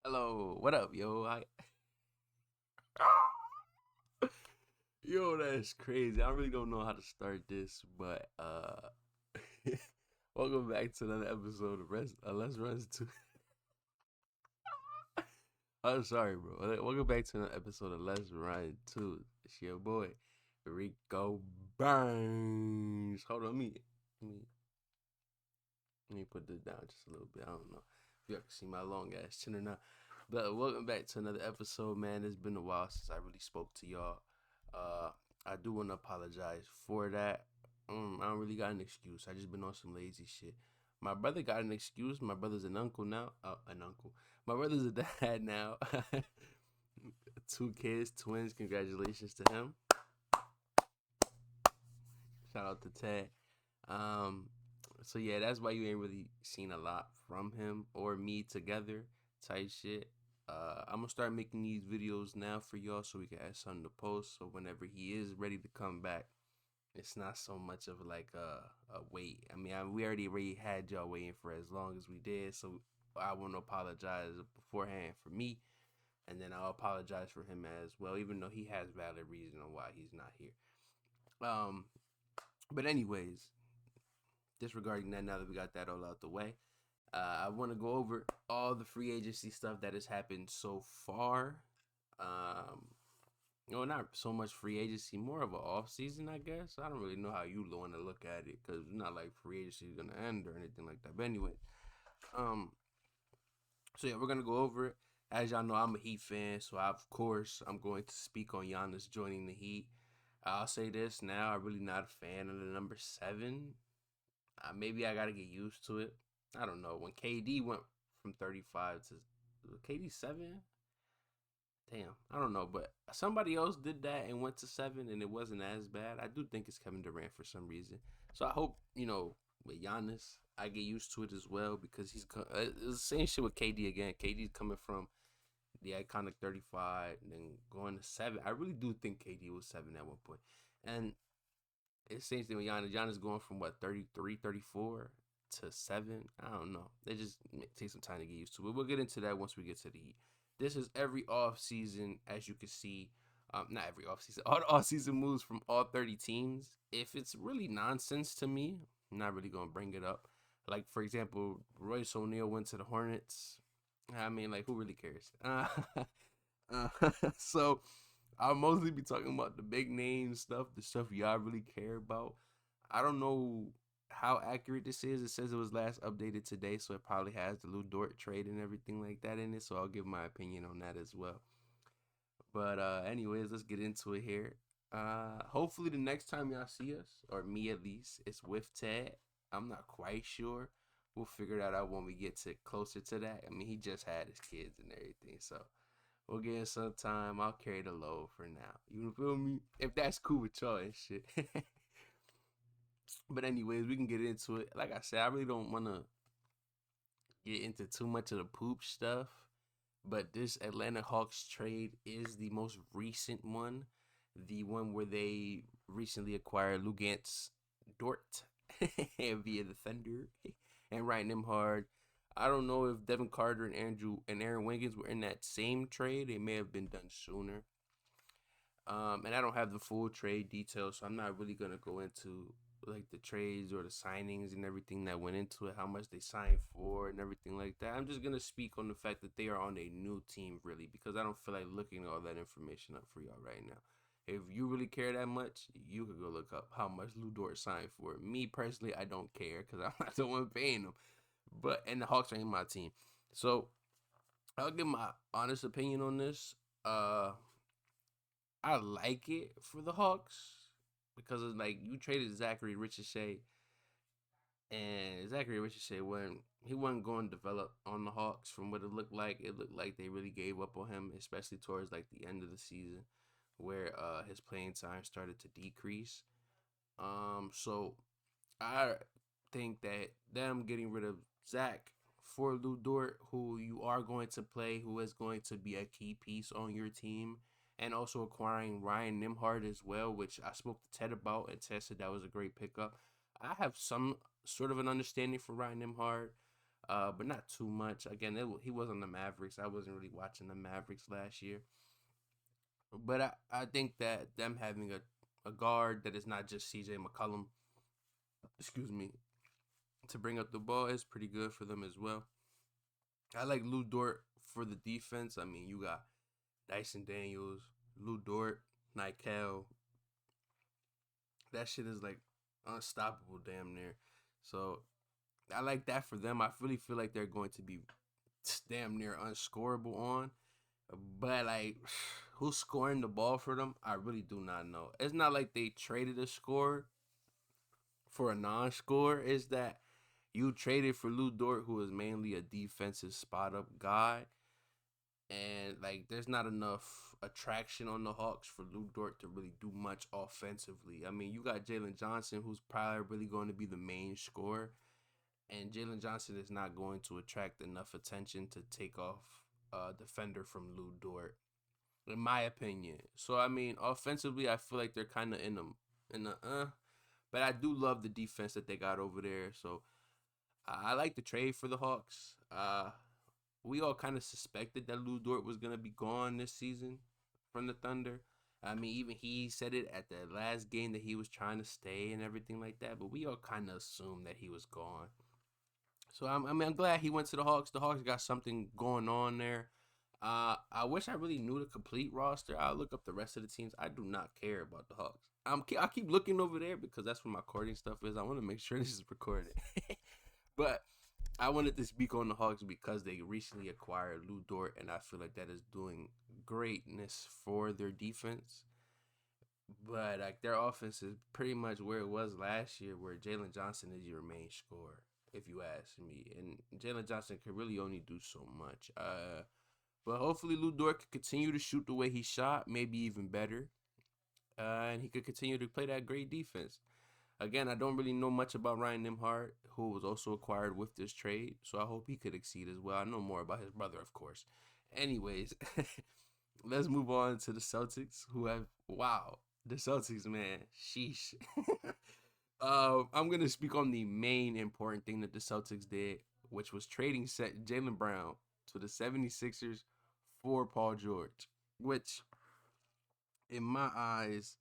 Hello, what up, yo? Yo, that's crazy. I really don't know how to start this, but welcome back to another episode of Let's Run to. I'm sorry, bro. Welcome back to another episode of Let's Run to. It's your boy, Rico Burns. Hold on, let me let me put this down just a little bit. I don't know if you can see my long ass chin or not. But welcome back to another episode, man. It's been a while since I really spoke to y'all. Uh, I do want to apologize for that. I don't really got an excuse. I just been on some lazy shit. My brother got an excuse. My brother's an uncle now. An uncle. My brother's a dad now. Two kids, twins. Congratulations to him. Shout out to Ted. Um, so yeah, that's why you ain't really seen a lot from him or me together, type shit. I'm gonna start making these videos now for y'all so we can have something to post. So whenever he is ready to come back, it's not so much of like a wait. I mean, we already had y'all waiting for as long as we did. So I want to apologize beforehand for me, and then I'll apologize for him as well, even though he has valid reason on why he's not here. Um, but anyways, disregarding that, now that we got that all out the way, I want to go over all the free agency stuff that has happened so far. Um, no, not so much free agency, more of an off season, I guess. I don't really know how you want to look at it because it's not like free agency is gonna end or anything like that. But anyway, um, so yeah, we're gonna go over it. As y'all know, I'm a Heat fan, so of course I'm going to speak on Giannis joining the Heat. I'll say this now: I'm really not a fan of the number 7. Maybe I gotta get used to it. I don't know. When KD went from 35 to KD 7, damn, I don't know, but somebody else did that and went to 7, and it wasn't as bad. I do think it's Kevin Durant for some reason. So I hope with Giannis, I get used to it as well because it's the same shit with KD again. KD's coming from the iconic 35 and then going to 7. I really do think KD was 7 at one point, and it's the same thing with Giannis. Giannis going from what 33, 34 to 7. I don't know. It just takes some time to get used to it. We'll get into that once we get to the Heat. This is every off season, as you can see. Not every off season. All the off season moves from all 30 teams. If it's really nonsense to me, I'm not really gonna bring it up. Like for example, Royce O'Neal went to the Hornets. I mean, like who really cares? So I'll mostly be talking about the big name stuff, the stuff y'all really care about. I don't know how accurate this is. It says it was last updated today, so it probably has the Lou Dort trade and everything like that in it. So I'll give my opinion on that as well. But anyways, let's get into it here. Hopefully the next time y'all see us, or me at least, it's with Ted. I'm not quite sure. We'll figure that out when we get to closer to that. I mean, he just had his kids and everything, so we'll get in some time. I'll carry the load for now. You feel me? If that's cool with y'all and shit. But anyways, we can get into it. Like I said, I really don't want to get into too much of the poop stuff. But this Atlanta Hawks trade is the most recent one. The one where they recently acquired Lugance Dort via the Thunder and Ryan Nimhard. I don't know if Devin Carter and Aaron Wiggins were in that same trade. They may have been done sooner. And I don't have the full trade details, so I'm not really gonna go into like the trades or the signings and everything that went into it, how much they signed for and everything like that. I'm just gonna speak on the fact that they are on a new team, really, because I don't feel like looking all that information up for y'all right now. If you really care that much, you could go look up how much Lou Dort signed for. Me personally, I don't care because I'm not the one paying them. But and the Hawks ain't my team, so I'll give my honest opinion on this. I like it for the Hawks because it's like you traded Zachary Richardson, and Zachary Richardson wasn't going to develop on the Hawks from what it looked like. It looked like they really gave up on him, especially towards like the end of the season, where his playing time started to decrease. So I think that them getting rid of Zach for Lou Dort, who you are going to play, who is going to be a key piece on your team, and also acquiring Ryan Nimhard as well, which I spoke to Ted about, and Ted said that was a great pickup. I have some sort of an understanding for Ryan Nimhard. but not too much. Again, he was on the Mavericks. I wasn't really watching the Mavericks last year, but I think that them having a guard that is not just CJ McCollum, excuse me, to bring up the ball is pretty good for them as well. I like Lou Dort for the defense. I mean, you got Dyson Daniels, Lou Dort, Nikel. That shit is like unstoppable, damn near. So I like that for them. I really feel like they're going to be damn near unscorable on. But like, who's scoring the ball for them? I really do not know. It's not like they traded a score for a non-score. Is that you traded for Lou Dort, who is mainly a defensive spot up guy, and like there's not enough attraction on the Hawks for Lou Dort to really do much offensively. I mean, you got Jalen Johnson, who's probably really going to be the main scorer, and Jalen Johnson is not going to attract enough attention to take off a defender from Lou Dort, in my opinion. So I mean, offensively, I feel like they're kind of in the. But I do love the defense that they got over there. So I like the trade for the Hawks. We all kind of suspected that Lou Dort was gonna be gone this season from the Thunder. I mean, even he said it at the last game that he was trying to stay and everything like that. But we all kind of assumed that he was gone. So I'm glad he went to the Hawks. The Hawks got something going on there. I wish I really knew the complete roster. I'll look up the rest of the teams. I do not care about the Hawks. I keep looking over there because that's where my recording stuff is. I want to make sure this is recorded. But I wanted to speak on the Hawks because they recently acquired Lou Dort, and I feel like that is doing greatness for their defense. But like their offense is pretty much where it was last year, where Jalen Johnson is your main scorer, if you ask me. And Jalen Johnson can really only do so much. But hopefully Lou Dort can continue to shoot the way he shot, maybe even better. And he could continue to play that great defense. Again, I don't really know much about Ryan Nimhart, who was also acquired with this trade. So I hope he could exceed as well. I know more about his brother, of course. Anyways, let's move on to the Celtics, who have, wow, the Celtics, man, sheesh. I'm going to speak on the main important thing that the Celtics did, which was trading Jaylen Brown to the 76ers for Paul George, which, in my eyes,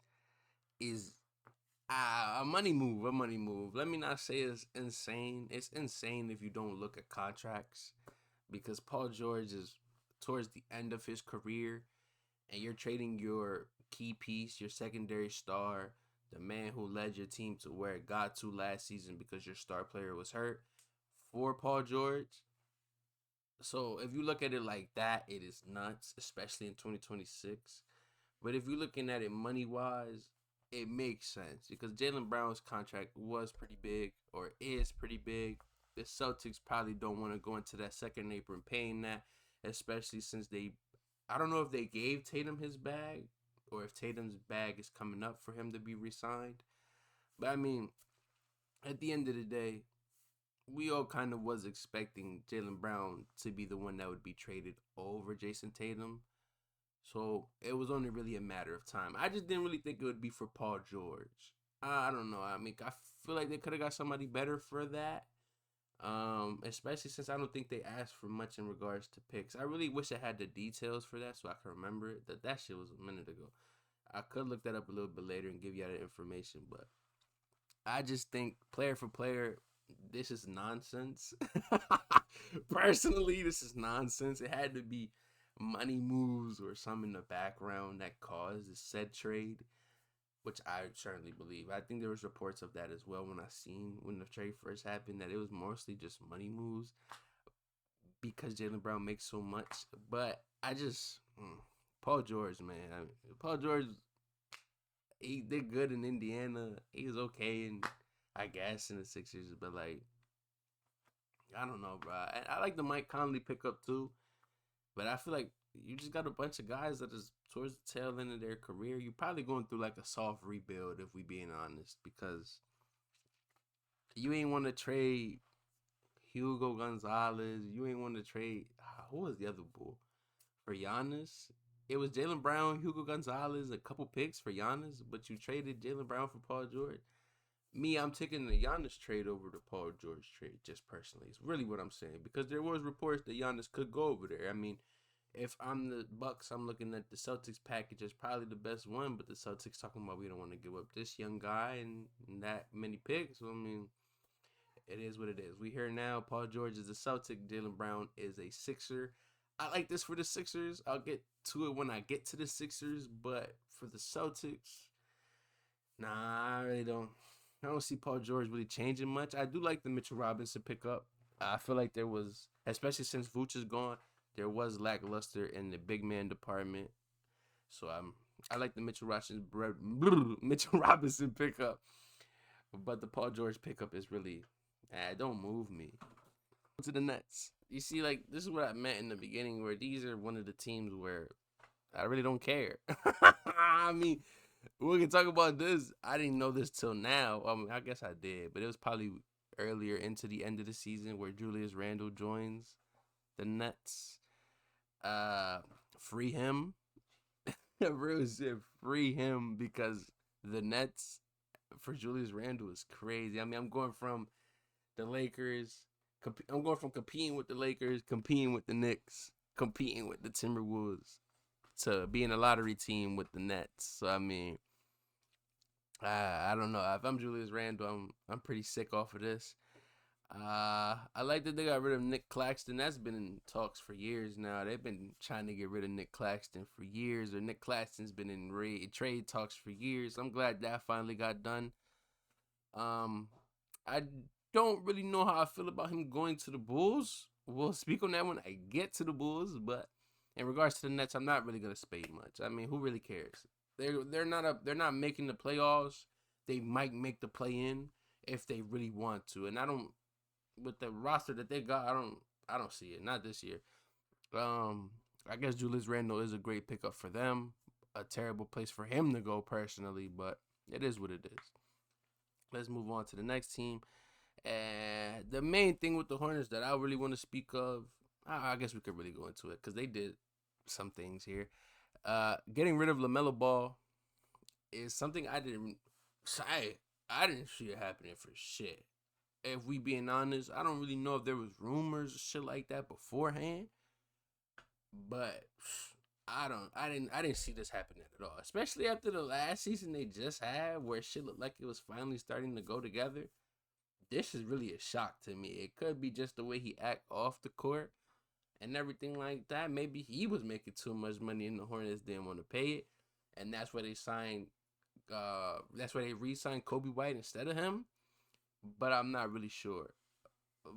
is a money move, a money move. Let me not say it's insane. It's insane if you don't look at contracts, because Paul George is towards the end of his career, and you're trading your key piece, your secondary star, the man who led your team to where it got to last season because your star player was hurt, for Paul George. So if you look at it like that, it is nuts, especially in 2026. But if you're looking at it money wise, it makes sense because Jaylen Brown's contract was pretty big, or is pretty big. The Celtics probably don't want to go into that second apron paying that, especially since I don't know if they gave Tatum his bag or if Tatum's bag is coming up for him to be re-signed. But I mean, at the end of the day, we all kind of was expecting Jaylen Brown to be the one that would be traded over Jason Tatum. So it was only really a matter of time. I just didn't really think it would be for Paul George. I don't know. I mean, I feel like they could have got somebody better for that. Especially since I don't think they asked for much in regards to picks. I really wish I had the details for that so I could remember it. That shit was a minute ago. I could look that up a little bit later and give you that information, but I just think player for player, this is nonsense. Personally, this is nonsense. It had to be money moves or some in the background that caused the said trade, which I certainly believe. I think there was reports of that as well when the trade first happened, that it was mostly just money moves because Jaylen Brown makes so much. But I just Paul George, man. I mean, Paul George, he did good in Indiana. He was okay, and I guess in the Sixers, but like I don't know, bro. I like the Mike Conley pickup too, but I feel like you just got a bunch of guys that is towards the tail end of their career. You're probably going through like a soft rebuild, if we being honest, because you ain't want to trade Hugo Gonzalez. You ain't want to trade who was the other bull for Giannis. It was Jaylen Brown, Hugo Gonzalez, a couple picks for Giannis, but you traded Jaylen Brown for Paul George. Me, I'm taking the Giannis trade over the Paul George trade, just personally. It's really what I'm saying because there was reports that Giannis could go over there. I mean, if I'm the Bucks, I'm looking at the Celtics package as probably the best one, but the Celtics talking about we don't want to give up this young guy and that many picks. So, I mean, it is what it is. We here now. Paul George is a Celtic. Jaylen Brown is a Sixer. I like this for the Sixers. I'll get to it when I get to the Sixers, but for the Celtics, nah, I really don't. I don't see Paul George really changing much. I do like the Mitchell Robinson pickup. I feel like there was, especially since Vooch is gone, there was lackluster in the big man department. So I like the Mitchell Robinson pickup, but the Paul George pickup is really, don't move me. To the Nets. You see, like this is what I meant in the beginning, where these are one of the teams where I really don't care. I mean, we can talk about this. I didn't know this till now. I guess I did, but it was probably earlier into the end of the season where Julius Randle joins the Nets. Free him. Real shit, free him because the Nets for Julius Randle is crazy. I mean, I'm going from the Lakers. I'm going from competing with the Lakers, competing with the Knicks, competing with the Timberwolves, to being a lottery team with the Nets. So I mean, I don't know. If I'm Julius Randle, I'm pretty sick off of this. I like that they got rid of Nick Claxton. That's been in talks for years now. They've been trying to get rid of Nick Claxton for years, or Nick Claxton's been in trade talks for years. I'm glad that finally got done. I don't really know how I feel about him going to the Bulls. We'll speak on that when I get to the Bulls, but in regards to the Nets, I'm not really gonna spade much. I mean, who really cares? They're not making the playoffs. They might make the play in if they really want to. And I don't, with the roster that they got, I don't see it. Not this year. I guess Julius Randle is a great pickup for them. A terrible place for him to go personally, but it is what it is. Let's move on to the next team. And the main thing with the Hornets that I really want to speak of, I guess we could really go into it because they did some things here. Getting rid of LaMelo Ball is something I didn't see it happening for shit. If we being honest, I don't really know if there was rumors or shit like that beforehand, but I didn't see this happening at all. Especially after the last season they just had, where shit looked like it was finally starting to go together. This is really a shock to me. It could be just the way he act off the court and everything like that. Maybe he was making too much money and the Hornets didn't want to pay it, and that's why they signed. That's why they re-signed Kobe White instead of him. But I'm not really sure.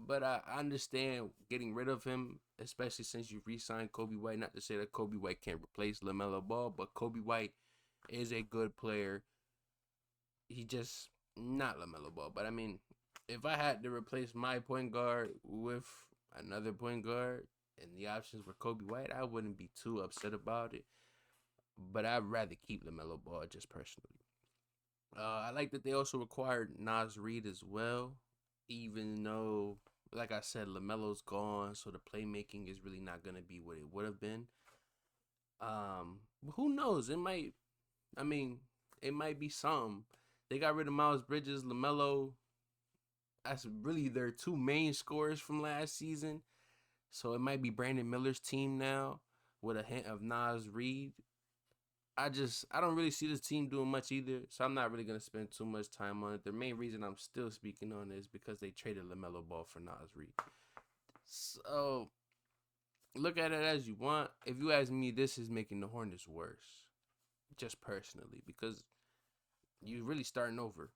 But I understand getting rid of him, especially since you re-signed Kobe White. Not to say that Kobe White can't replace LaMelo Ball, but Kobe White is a good player. He just not LaMelo Ball. But I mean, if I had to replace my point guard with another point guard and the options were Kobe White, I wouldn't be too upset about it. But I'd rather keep LaMelo Ball just personally. I like that they also required Nas Reed as well, even though, like I said, LaMelo's gone, so the playmaking is really not gonna be what it would have been. But who knows? It might. I mean, it might be some. They got rid of Miles Bridges, LaMelo. That's really their two main scorers from last season. So it might be Brandon Miller's team now with a hint of Nas Reed. I don't really see this team doing much either, so I'm not really gonna spend too much time on it. The main reason I'm still speaking on it is because they traded LaMelo Ball for Nas Reed. So look at it as you want. If you ask me, this is making the Hornets worse, just personally, because you're really starting over.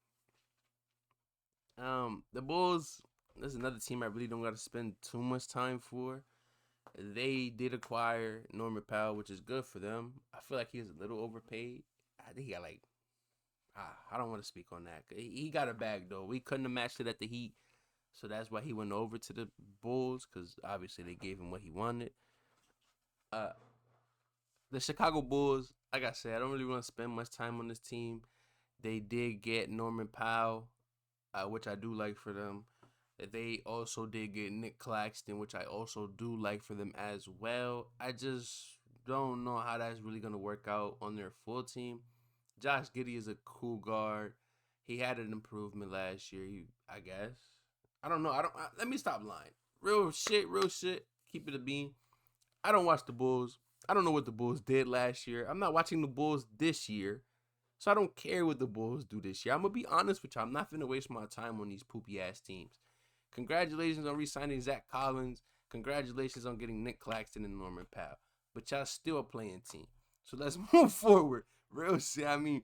The Bulls. This is another team I really don't got to spend too much time for. They did acquire Norman Powell, which is good for them. I feel like he's a little overpaid. I think he got like, I don't want to speak on that. He got a bag though. We couldn't have matched it at the Heat, so that's why he went over to the Bulls because obviously they gave him what he wanted. Uh, the Chicago Bulls, like I said, I don't really want to spend much time on this team. They did get Norman Powell, which I do like for them. They also did get Nick Claxton, which I also do like for them as well. I just don't know how that's really going to work out on their full team. Josh Giddey is a cool guard. He had an improvement last year. I guess. I don't know. Let me stop lying. Real shit. Real shit. Keep it a bean. I don't watch the Bulls. I don't know what the Bulls did last year. I'm not watching the Bulls this year. So I don't care what the Bulls do this year. I'm going to be honest with you. I'm not going to waste my time on these poopy ass teams. Congratulations on re-signing Zach Collins. Congratulations on getting Nick Claxton and Norman Powell. But y'all still a playing team. So let's move forward. Real shit. I mean,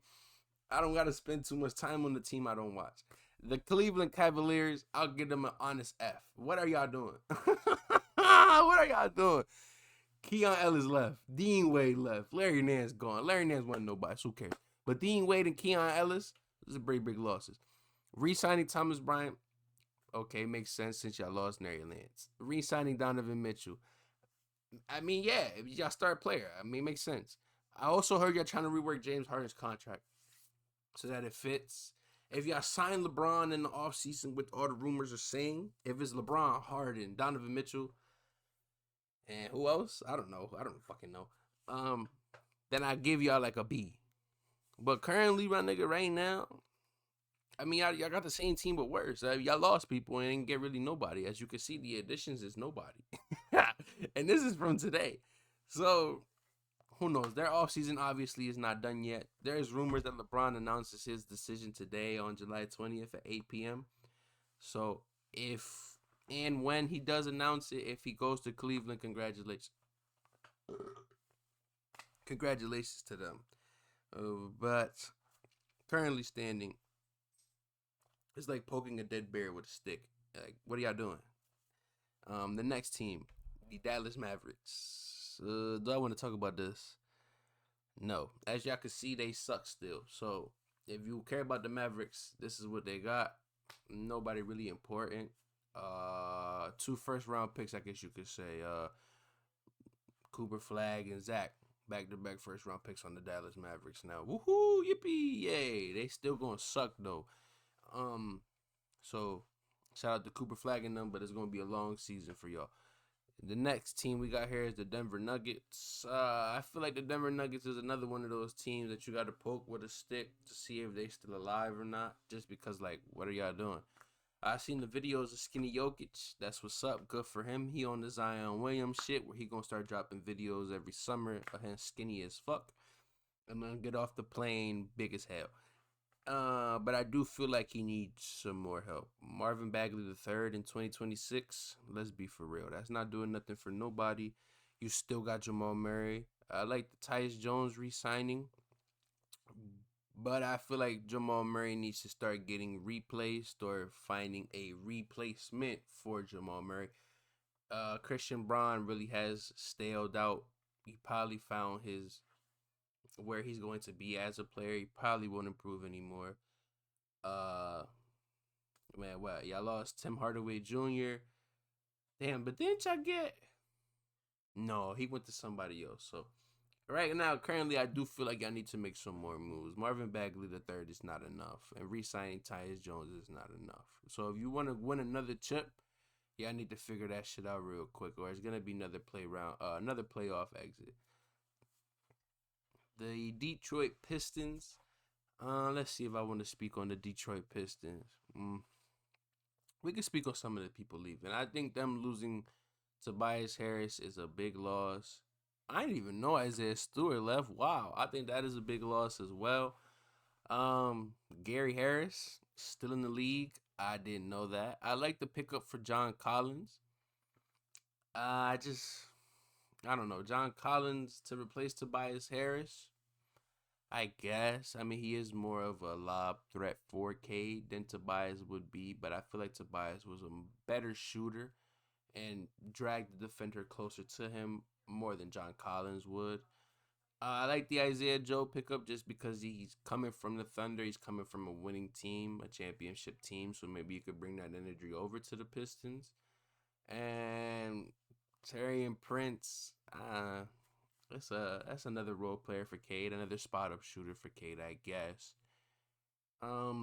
I don't got to spend too much time on the team I don't watch. The Cleveland Cavaliers, I'll give them an honest F. What are y'all doing? What are y'all doing? Keon Ellis left. Dean Wade left. Larry Nance gone. Larry Nance wasn't nobody, so who cares? But Dean Wade and Keon Ellis, those are pretty big losses. Re-signing Thomas Bryant, okay, makes sense since y'all lost Larry Nance. Re-signing Donovan Mitchell, I mean, yeah, if y'all start player, I mean, it makes sense. I also heard y'all trying to rework James Harden's contract so that it fits. If y'all sign LeBron in the offseason, with all the rumors are saying, if it's LeBron, Harden, Donovan Mitchell, and who else? I don't know. I don't fucking know. Then I give y'all like a B. But currently, my nigga, right now, I mean, y'all got the same team but worse. Y'all lost people and didn't get really nobody. As you can see, the additions is nobody. And this is from today. So, who knows? Their offseason obviously is not done yet. There's rumors that LeBron announces his decision today on July 20th at 8 p.m. So, if and when he does announce it, if he goes to Cleveland, congratulations. Congratulations to them. But currently standing, it's like poking a dead bear with a stick. Like, what are y'all doing? The next team, the Dallas Mavericks. Do I want to talk about this? No. As y'all can see, they suck still. So, if you care about the Mavericks, this is what they got. Nobody really important. 2 first-round picks, I guess you could say. Cooper Flag and Zach. Back-to-back first-round picks on the Dallas Mavericks now. Woohoo! Yippee! Yay! They still gonna suck, though. So shout out to Cooper Flag and them, but it's gonna be a long season for y'all. The next team we got here is the Denver Nuggets. I feel like the Denver Nuggets is another one of those teams that you got to poke with a stick to see if they still alive or not. Just because, like, what are y'all doing? I seen the videos of Skinny Jokic. That's what's up. Good for him. He on the Zion Williams shit where he gonna start dropping videos every summer of him skinny as fuck. I'm gonna get off the plane big as hell. But I do feel like he needs some more help. Marvin Bagley III in 2026. Let's be for real. That's not doing nothing for nobody. You still got Jamal Murray. I like the Tyus Jones re-signing. But I feel like Jamal Murray needs to start getting replaced or finding a replacement for Jamal Murray. Christian Braun really has staled out. He probably found where he's going to be as a player. He probably won't improve anymore. Man, what? Y'all lost Tim Hardaway Jr. Damn, but didn't y'all get? No, he went to somebody else. So right now, currently, I do feel like y'all need to make some more moves. Marvin Bagley III is not enough, and re-signing Tyus Jones is not enough. So if you want to win another chip, y'all need to figure that shit out real quick, or it's gonna be another playoff exit. The Detroit Pistons. Let's see if I want to speak on the Detroit Pistons. We can speak on some of the people leaving. I think them losing Tobias Harris is a big loss. I didn't even know Isaiah Stewart left. Wow, I think that is a big loss as well. Gary Harris still in the league. I didn't know that. I like the pickup for John Collins. I don't know. John Collins to replace Tobias Harris. I guess. I mean, he is more of a lob threat for Cade than Tobias would be, but I feel like Tobias was a better shooter and dragged the defender closer to him more than John Collins would. I like the Isaiah Joe pickup just because he's coming from the Thunder. He's coming from a winning team, a championship team, so maybe you could bring that energy over to the Pistons. And Taurean Prince, that's another role player for Cade, another spot up shooter for Cade, I guess. I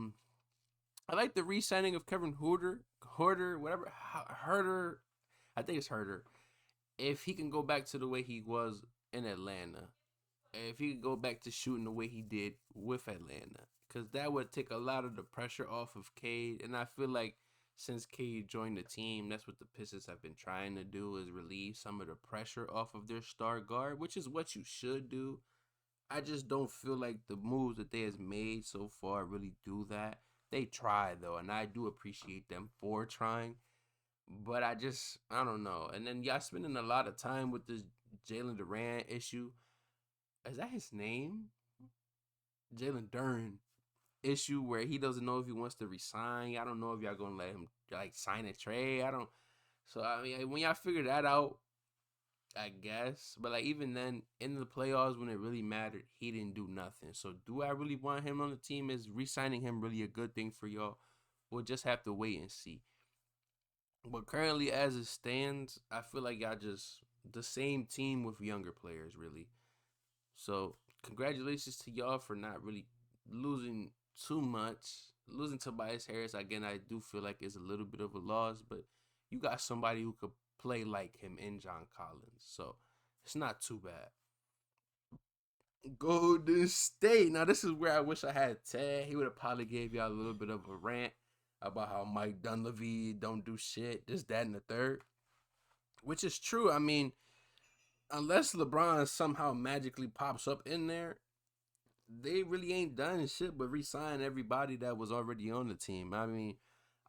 like the re-signing of Kevin Huerter, Herter. I think it's Herter. If he can go back to the way he was in Atlanta, if he can go back to shooting the way he did with Atlanta, because that would take a lot of the pressure off of Cade. And I feel like since Cade joined the team, that's what the Pistons have been trying to do is relieve some of the pressure off of their star guard, which is what you should do. I just don't feel like the moves that they has made so far really do that. They try though, and I do appreciate them for trying. But I don't know. And then y'all spending a lot of time with this Jalen Durant issue. Is that his name? Jalen Duran issue where he doesn't know if he wants to resign. I don't know if y'all gonna let him like sign a trade. I don't. So I mean, when y'all figure that out, I guess. But like even then, in the playoffs when it really mattered, he didn't do nothing. So do I really want him on the team? Is re-signing him really a good thing for y'all? We'll just have to wait and see. But currently, as it stands, I feel like y'all just the same team with younger players, really. So congratulations to y'all for not really losing too much. Losing Tobias Harris again, I do feel like is a little bit of a loss, but you got somebody who could play like him in John Collins, so it's not too bad. Golden State. Now this is where I wish I had Ted. He would have probably gave y'all a little bit of a rant about how Mike Dunleavy don't do shit, this, that, and the third, which is true. I mean, unless LeBron somehow magically pops up in there, they really ain't done shit but re-sign everybody that was already on the team. I mean,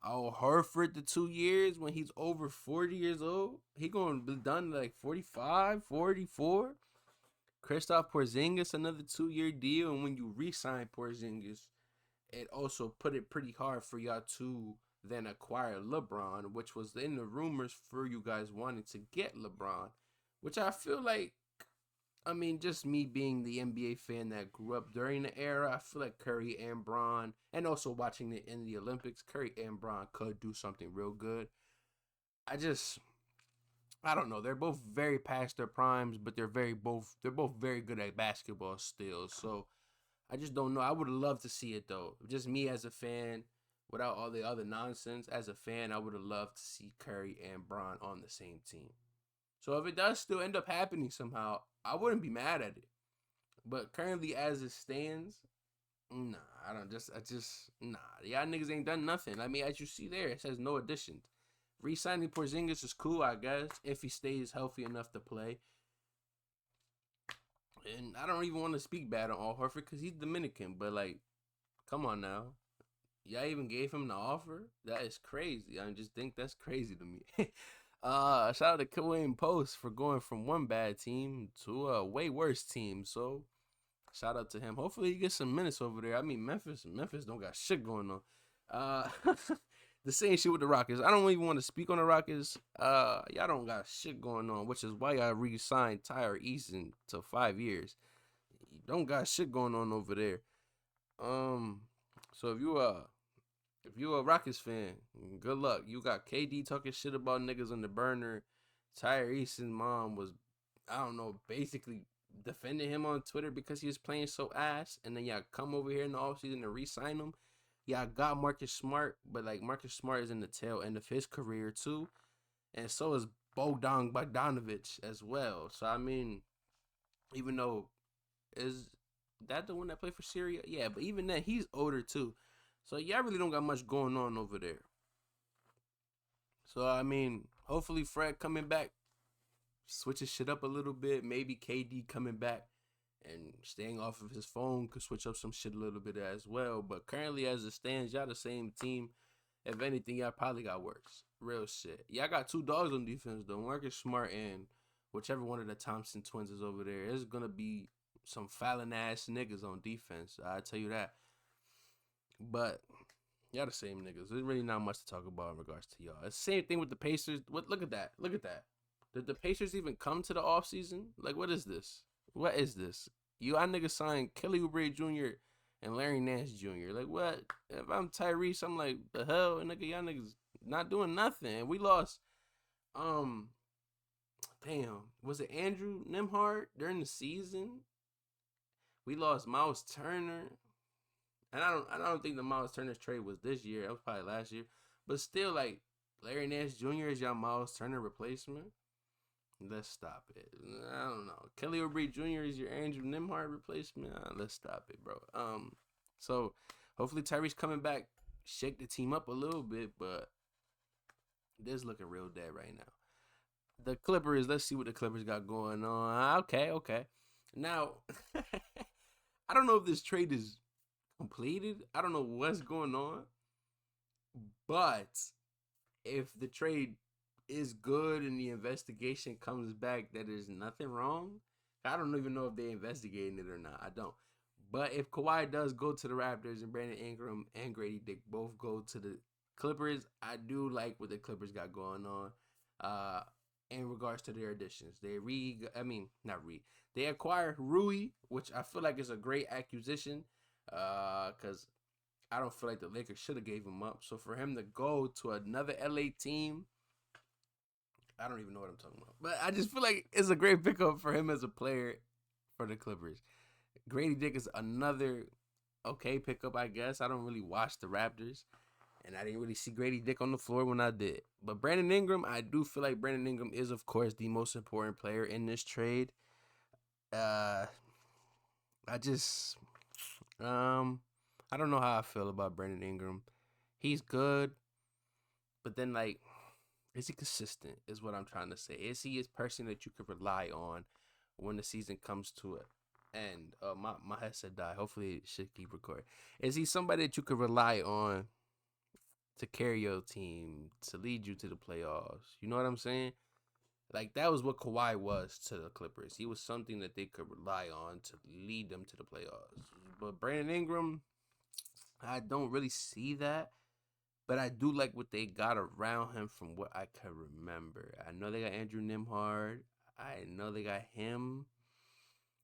Al Horford the 2 years when he's over 40 years old, he gonna be done like 45, 44. Kristaps Porzingis another 2 year deal, and when you re-sign Porzingis, it also put it pretty hard for y'all to then acquire LeBron, which was in the rumors for you guys wanting to get LeBron, which I feel like, I mean, just me being the NBA fan that grew up during the era, I feel like Curry and Bron, and also watching it in the Olympics, Curry and Bron could do something real good. I just, I don't know. They're both very past their primes, but they're both very good at basketball still. So I just don't know. I would love to see it though. Just me as a fan, without all the other nonsense. As a fan, I would have loved to see Curry and Bron on the same team. So if it does still end up happening somehow, I wouldn't be mad at it. But currently, as it stands, nah, nah. Y'all niggas ain't done nothing. I mean, as you see there, it says no additions. Re-signing Porzingis is cool, I guess, if he stays healthy enough to play. And I don't even want to speak bad on Al Horford because he's Dominican, but like, come on now. Y'all even gave him the offer? That is crazy. I just think that's crazy to me. Shout out to Kareem Post for going from one bad team to a way worse team. So shout out to him. Hopefully he gets some minutes over there. I mean Memphis don't got shit going on. The same shit with the Rockets. I don't even want to speak on the Rockets. Y'all don't got shit going on, which is why y'all re-signed Tyre Easton to 5 years. You don't got shit going on over there. So if you a Rockets fan, good luck. You got KD talking shit about niggas on the burner. Tyrese's mom was, I don't know, basically defending him on Twitter because he was playing so ass. And then y'all come over here in the offseason to re-sign him. Y'all got Marcus Smart, but like Marcus Smart is in the tail end of his career too. And so is Bogdan Bogdanovic as well. So I mean, even though is that the one that played for Syria? Yeah, but even then he's older too. So y'all really don't got much going on over there. So I mean, hopefully Fred coming back switches shit up a little bit. Maybe KD coming back and staying off of his phone could switch up some shit a little bit as well. But currently, as it stands, y'all the same team. If anything, y'all probably got worse. Real shit. Y'all got two dogs on defense though. Marcus Smart and whichever one of the Thompson twins is over there. It's gonna be some fouling ass niggas on defense. I tell you that. But y'all the same niggas. There's really not much to talk about in regards to y'all. It's the same thing with the Pacers. What? Look at that. Look at that. Did the Pacers even come to the offseason? Like, what is this? What is this? You niggas signed Kelly Oubre Jr. and Larry Nance Jr. Like, what? If I'm Tyrese, I'm like, the hell, nigga, y'all niggas not doing nothing. We lost, um, damn, was it Andrew Nimhard during the season? We lost Miles Turner. And I don't think the Miles Turner trade was this year. That was probably last year. But still, like, Larry Nance Jr. is y'all Miles Turner replacement. Let's stop it. I don't know. Kelly Oubre Jr. is your Andrew Nimhard replacement. Let's stop it, bro. So hopefully Tyrese coming back, shake the team up a little bit, but this looking real dead right now. The Clippers, let's see what the Clippers got going on. Okay. Now, I don't know if this trade is completed. I don't know what's going on. But if the trade is good and the investigation comes back that there's nothing wrong, I don't even know if they investigating it or not. I don't. But if Kawhi does go to the Raptors and Brandon Ingram and Grady Dick both go to the Clippers, I do like what the Clippers got going on. In regards to their additions, they acquired Rui, which I feel like is a great acquisition. Because I don't feel like the Lakers should have gave him up. So for him to go to another LA team, I don't even know what I'm talking about. But I just feel like it's a great pickup for him as a player for the Clippers. Grady Dick is another okay pickup, I guess. I don't really watch the Raptors, and I didn't really see Grady Dick on the floor when I did. But Brandon Ingram, I do feel like Brandon Ingram is, of course, the most important player in this trade. I just, I don't know how I feel about Brandon Ingram. He's good, but then like, is he consistent? Is what I'm trying to say. Is he a person that you could rely on when the season comes to it? And my headset died. Hopefully it should keep recording. Is he somebody that you could rely on to carry your team, to lead you to the playoffs? You know what I'm saying? Like, that was what Kawhi was to the Clippers. He was something that they could rely on to lead them to the playoffs. But Brandon Ingram, I don't really see that. But I do like what they got around him from what I can remember. I know they got Andrew Nimhard. I know they got him.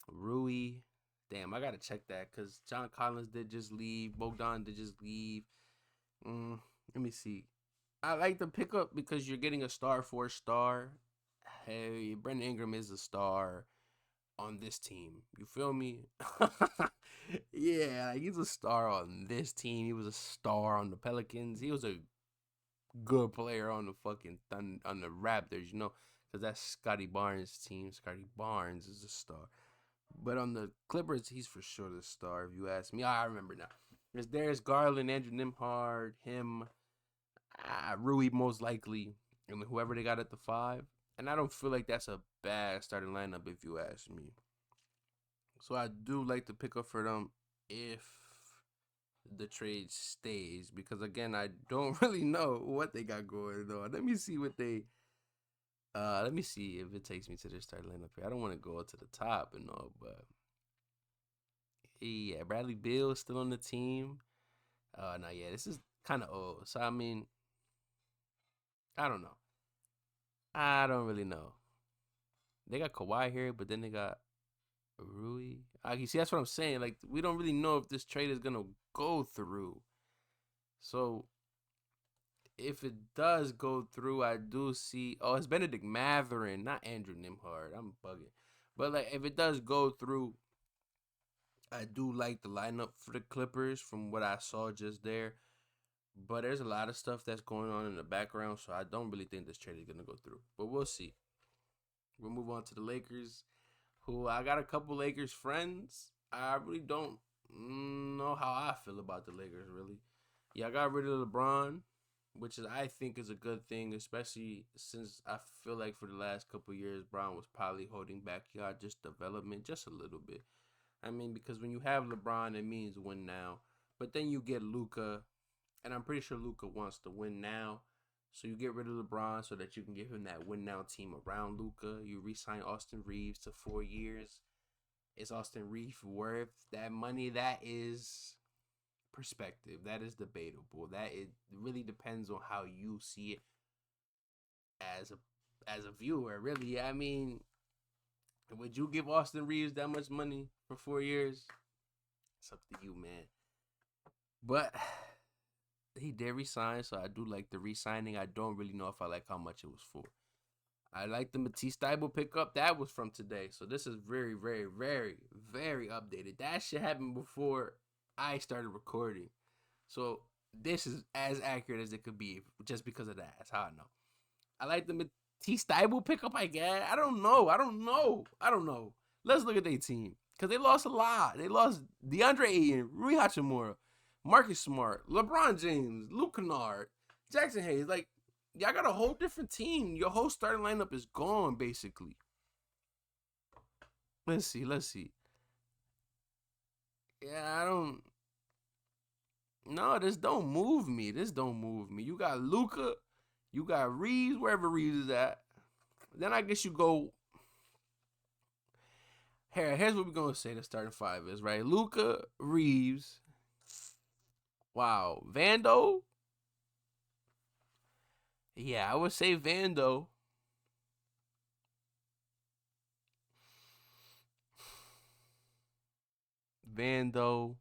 Rui. Damn, I gotta check that because John Collins did just leave. Bogdan did just leave. Let me see. I like the pickup because you're getting a star for a star. Hey, Brandon Ingram is a star on this team. You feel me? Yeah, he's a star on this team. He was a star on the Pelicans. He was a good player on the on the Raptors, you know, because that's Scotty Barnes' team. Scotty Barnes is a star. But on the Clippers, he's for sure the star, if you ask me. I remember now. There's Darius Garland, Andrew Nimhard, him, Rui most likely, and whoever they got at the 5. And I don't feel like that's a bad starting lineup, if you ask me. So I do like to pick up for them if the trade stays, because again, I don't really know what they got going on. Let me see what they let me see if it takes me to their starting lineup here. I don't want to go to the top and all, but yeah, Bradley Beal is still on the team. No, yeah, this is kind of old. So I mean, I don't know. I don't really know. They got Kawhi here, but then they got Rui. You see, that's what I'm saying. Like, we don't really know if this trade is gonna go through. So if it does go through, I do see. Oh, it's Benedict Mathurin, not Andrew Nimhard. I'm bugging. But like, if it does go through, I do like the lineup for the Clippers from what I saw just there. But there's a lot of stuff that's going on in the background, so I don't really think this trade is gonna go through. But we'll see. We'll move on to the Lakers, who I got a couple Lakers friends. I really don't know how I feel about the Lakers, really. Yeah, I got rid of LeBron, which is I think is a good thing, especially since I feel like for the last couple of years, Brown was probably holding back y'all just development just a little bit. I mean, because when you have LeBron, it means win now. But then you get Luka, and I'm pretty sure Luka wants to win now. So you get rid of LeBron so that you can give him that win now team around Luka. You re-sign Austin Reeves to 4 years. Is Austin Reeves worth that money? That is perspective. That is debatable. That it really depends on how you see it as a viewer. Really, I mean, would you give Austin Reeves that much money for 4 years? It's up to you, man. But he did resign, so I do like the re-signing. I don't really know if I like how much it was for. I like the Matisse Thybulle pickup. That was from today. So this is very, very, very, very updated. That shit happened before I started recording. So this is as accurate as it could be just because of that. That's how I know. I like the Matisse Thybulle pickup, I guess. I don't know. Let's look at their team. Because they lost a lot. They lost DeAndre Ayton, Rui Hachimura, Marcus Smart, LeBron James, Luke Kennard, Jackson Hayes. Like, y'all got a whole different team. Your whole starting lineup is gone, basically. Let's see. Yeah, I don't. No, this don't move me. You got Luca, you got Reeves, wherever Reeves is at. Then I guess you go. Here's what we're gonna say the starting five is, right? Luca, Reeves. Wow. Vando. Yeah, I would say Vando. Vando.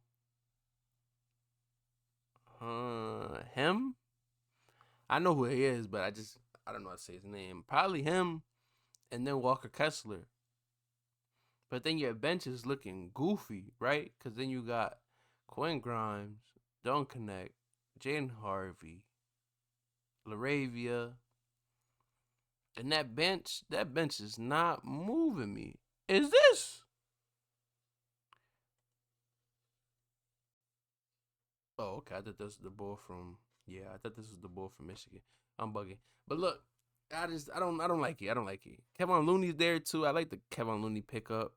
Him? I know who he is, but I don't know how to say his name. Probably him and then Walker Kessler. But then your bench is looking goofy, right? Because then you got Quinn Grimes, Don't Connect, Jaden Harvey, Laravia. And that bench is not moving me. Is this? Oh, okay. I thought this was the bull from. Yeah, I thought this was the bull from Michigan. I'm bugging. But look, I don't like it. I don't like it. Kevin Looney's there too. I like the Kevin Looney pickup.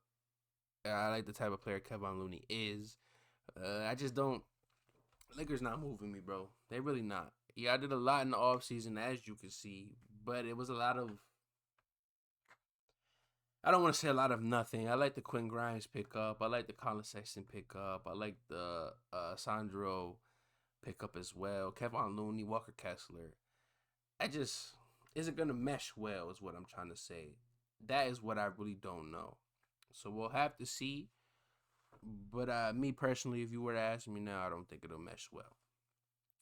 I like the type of player Kevin Looney is. I just don't. Lakers not moving me, bro. They really not. Yeah, I did a lot in the offseason, as you can see, but it was a lot of. I don't want to say a lot of nothing. I like the Quinn Grimes pickup. I like the Colin Sexton pickup. I like the Sandro pickup as well. Kevin Looney, Walker Kessler. I just is it gonna mesh well? Is what I'm trying to say. That is what I really don't know. So we'll have to see. But me personally, if you were to ask me now, I don't think it'll mesh well.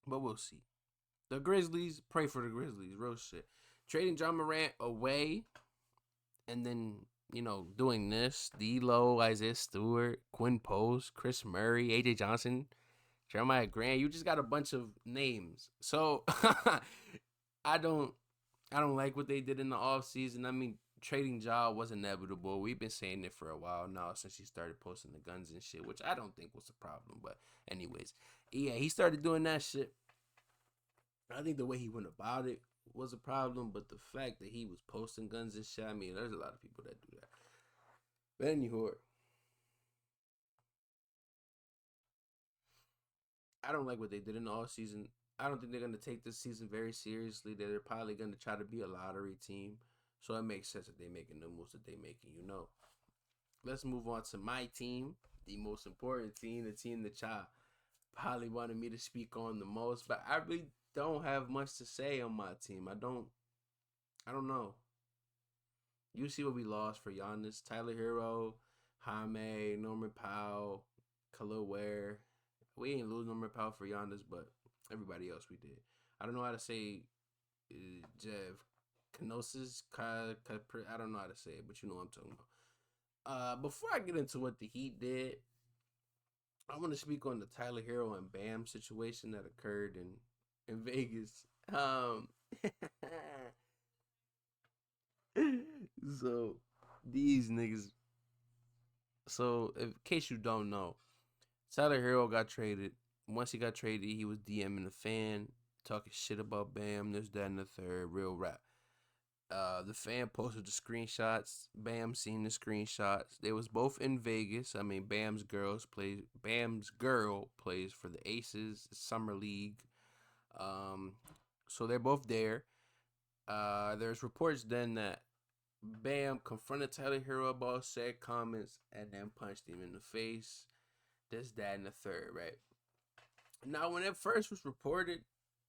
But we'll see. The Grizzlies, pray for the Grizzlies, real shit. Trading John Morant away, and then doing this: D'Lo, Isaiah Stewart, Quinn Post, Chris Murray, AJ Johnson, Jeremiah Grant. You just got a bunch of names. So I don't like what they did in the offseason. I mean, trading Ja was inevitable. We've been saying it for a while now since he started posting the guns and shit, which I don't think was a problem. But anyways, yeah, he started doing that shit. I think the way he went about it was a problem, but the fact that he was posting guns and shit, I mean, there's a lot of people that do that. But anywho, I don't like what they did in the all season. I don't think they're gonna take this season very seriously. They're probably gonna try to be a lottery team. So it makes sense that they're making the moves that they're making. Let's move on to my team, the most important team, the team that y'all probably wanted me to speak on the most. But I really don't have much to say on my team. I don't know. You see what we lost for Giannis, Tyler Hero, Jaime, Norman Powell, Khalil Ware. We ain't lose Norman Powell for Giannis, but everybody else we did. I don't know how to say Jeff Kenosis. I don't know how to say it, but you know what I'm talking about. Before I get into what the Heat did, I want to speak on the Tyler Hero and Bam situation that occurred in Vegas. So these niggas. So in case you don't know, Tyler Hero got traded. Once he got traded, he was DMing the fan, talking shit about Bam, this, that, and the third, real rap. The fan posted the screenshots. Bam seen the screenshots. They was both in Vegas. I mean, Bam's girl plays for the Aces Summer League. So they're both there. There's reports then that Bam confronted Tyler Hero about said comments and then punched him in the face. This, that, and the third, right? Now, when it first was reported,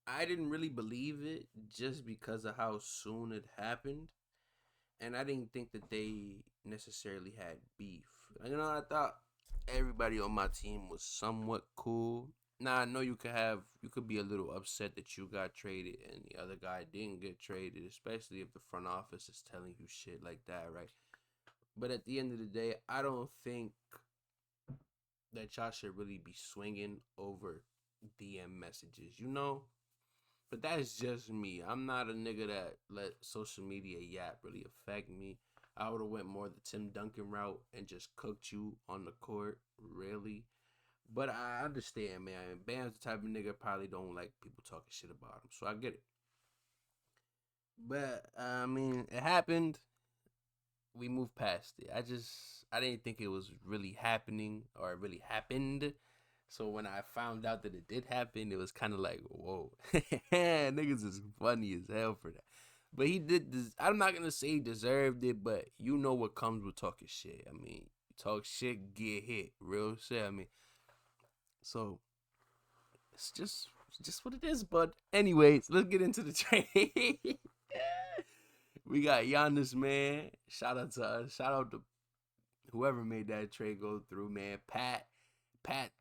I didn't really believe it just because of how soon it happened. And I didn't think that they necessarily had beef. I thought everybody on my team was somewhat cool. Now, I know you could be a little upset that you got traded and the other guy didn't get traded, especially if the front office is telling you shit like that, right? But at the end of the day, I don't think that y'all should really be swinging over DM messages. But that's just me. I'm not a nigga that let social media yap really affect me. I would have went more the Tim Duncan route and just cooked you on the court, really. But I understand, man. Bam's the type of nigga probably don't like people talking shit about him, so I get it. But I mean, it happened. We moved past it. I didn't think it was really happening or it really happened. So when I found out that it did happen, it was kind of like, whoa, niggas is funny as hell for that. But he did this. I'm not gonna say he deserved it, but you know what comes with talking shit. I mean, talk shit, get hit, real shit. I mean, so it's just what it is. But anyways, let's get into the trade. We got Giannis, man. Shout out to us. Shout out to whoever made that trade go through, man. Pat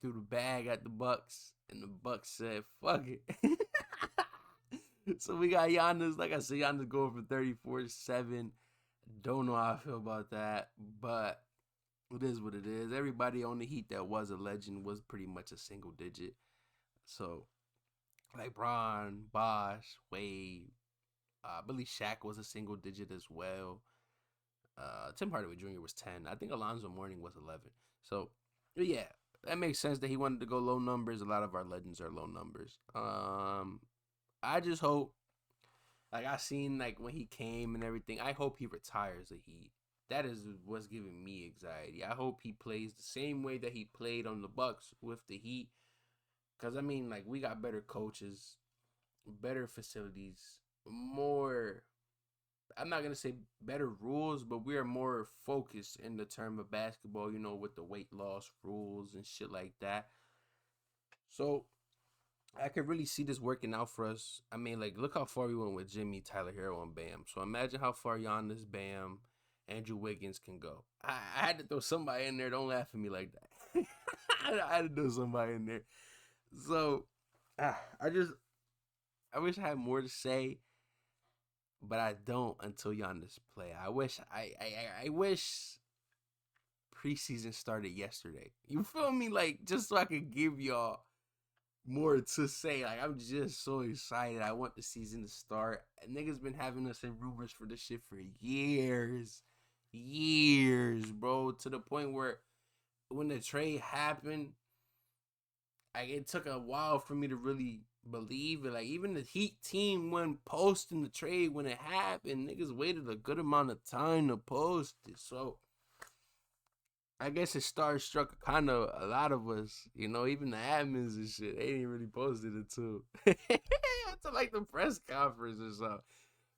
threw the bag at the Bucks, and the Bucks said, "Fuck it." So we got Giannis. Like I said, Giannis going for 34-7. Don't know how I feel about that, but it is what it is. Everybody on the Heat that was a legend was pretty much a single digit. So like Bron, Bosh, Wade, I believe Shaq was a single digit as well. Tim Hardaway Jr. was 10. I think Alonzo Mourning was 11. So, yeah, that makes sense that he wanted to go low numbers. A lot of our legends are low numbers. I just hope, like I seen like when he came and everything. I hope he retires the Heat. That is what's giving me anxiety. I hope he plays the same way that he played on the Bucks with the Heat. Cause I mean, like we got better coaches, better facilities, more. I'm not gonna say better rules, but we are more focused in the term of basketball, with the weight loss rules and shit like that. So I could really see this working out for us. I mean, like, look how far we went with Jimmy, Tyler Hero, and Bam. So imagine how far Giannis, Bam, Andrew Wiggins can go. I had to throw somebody in there. Don't laugh at me like that. I had to throw somebody in there. So I just I wish I had more to say, but I don't until Giannis play. I wish preseason started yesterday. You feel me? Like just so I could give y'all more to say. Like I'm just so excited. I want the season to start. Niggas been having us in rumors for this shit for years. Years, bro. To the point where when the trade happened, it took a while for me to really believe it. Like even the Heat team when posting the trade when it happened, niggas waited a good amount of time to post it. So I guess it starstruck kind of a lot of us, even the admins and shit. They didn't really post it until until like the press conference or so.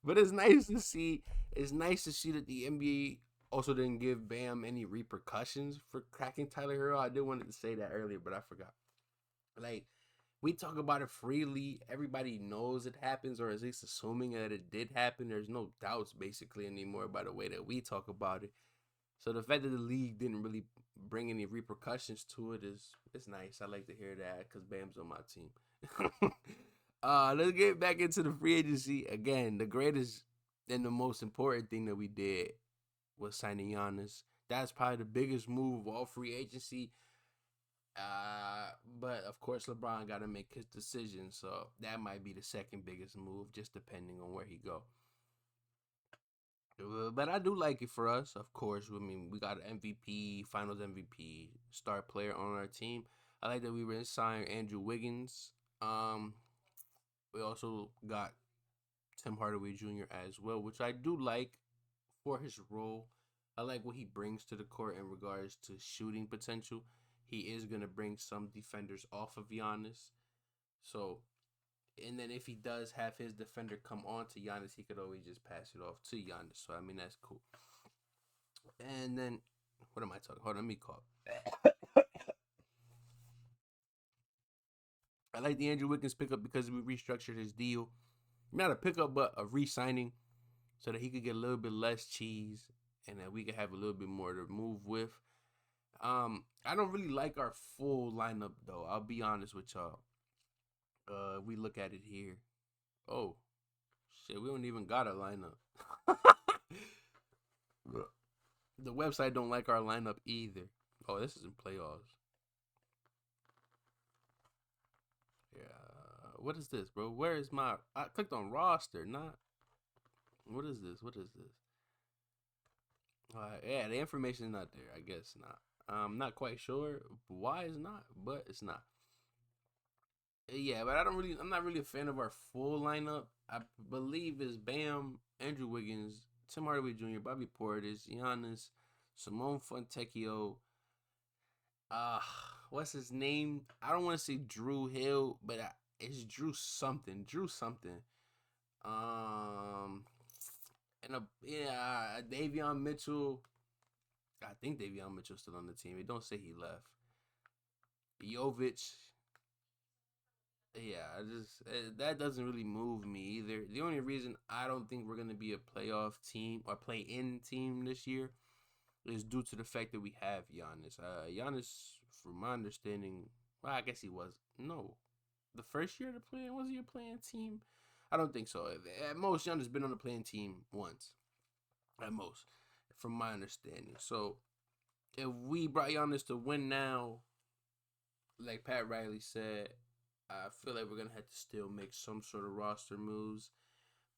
But it's nice to see. It's nice to see that the NBA also didn't give Bam any repercussions for cracking Tyler Hero. I did wanted to say that earlier, but I forgot. Like we talk about it freely. Everybody knows it happens, or at least assuming that it did happen. There's no doubts basically anymore by the way that we talk about it. So the fact that the league didn't really bring any repercussions to it is it's nice. I like to hear that because Bam's on my team. Let's get back into the free agency again. The greatest and the most important thing that we did was signing Giannis. That's probably the biggest move of all free agency. But of course, LeBron got to make his decision, so that might be the second biggest move, just depending on where he go. But I do like it for us, of course. I mean, we got an MVP, Finals MVP, star player on our team. I like that we were signed Andrew Wiggins. We also got Tim Hardaway Jr. as well, which I do like for his role. I like what he brings to the court in regards to shooting potential. He is gonna bring some defenders off of Giannis. So, and then if he does have his defender come on to Giannis, he could always just pass it off to Giannis. So I mean that's cool. And then what am I talking? Hold on, let me call. I like the Andrew Wiggins pickup because we restructured his deal. Not a pickup, but a re-signing, so that he could get a little bit less cheese, and that we could have a little bit more to move with. I don't really like our full lineup though. I'll be honest with y'all. We look at it here. Oh, shit, we don't even got a lineup. The website don't like our lineup either. Oh, this is in playoffs. Yeah. What is this, bro? Where is my? I clicked on roster, not. What is this? What is this? Yeah, the information is not there. I guess not. I'm not quite sure why it's not, but it's not. Yeah, but I'm not really a fan of our full lineup. I believe is Bam, Andrew Wiggins, Tim Hardaway Jr., Bobby Portis, Giannis, Simone Fontecchio. Uh, what's his name? I don't want to say Drew Hill, but it's Drew something. Drew something. Um, and Davion Mitchell. I think Davion Mitchell's still on the team. It don't say he left. Jovic. Yeah, that doesn't really move me either. The only reason I don't think we're gonna be a playoff team or play-in team this year is due to the fact that we have Giannis. Giannis, from my understanding, well, I guess he was no, the first year to play was he a playing team? I don't think so. At most, Giannis been on the playing team once. At most, from my understanding. So if we brought Giannis to win now, like Pat Riley said, I feel like we're gonna have to still make some sort of roster moves.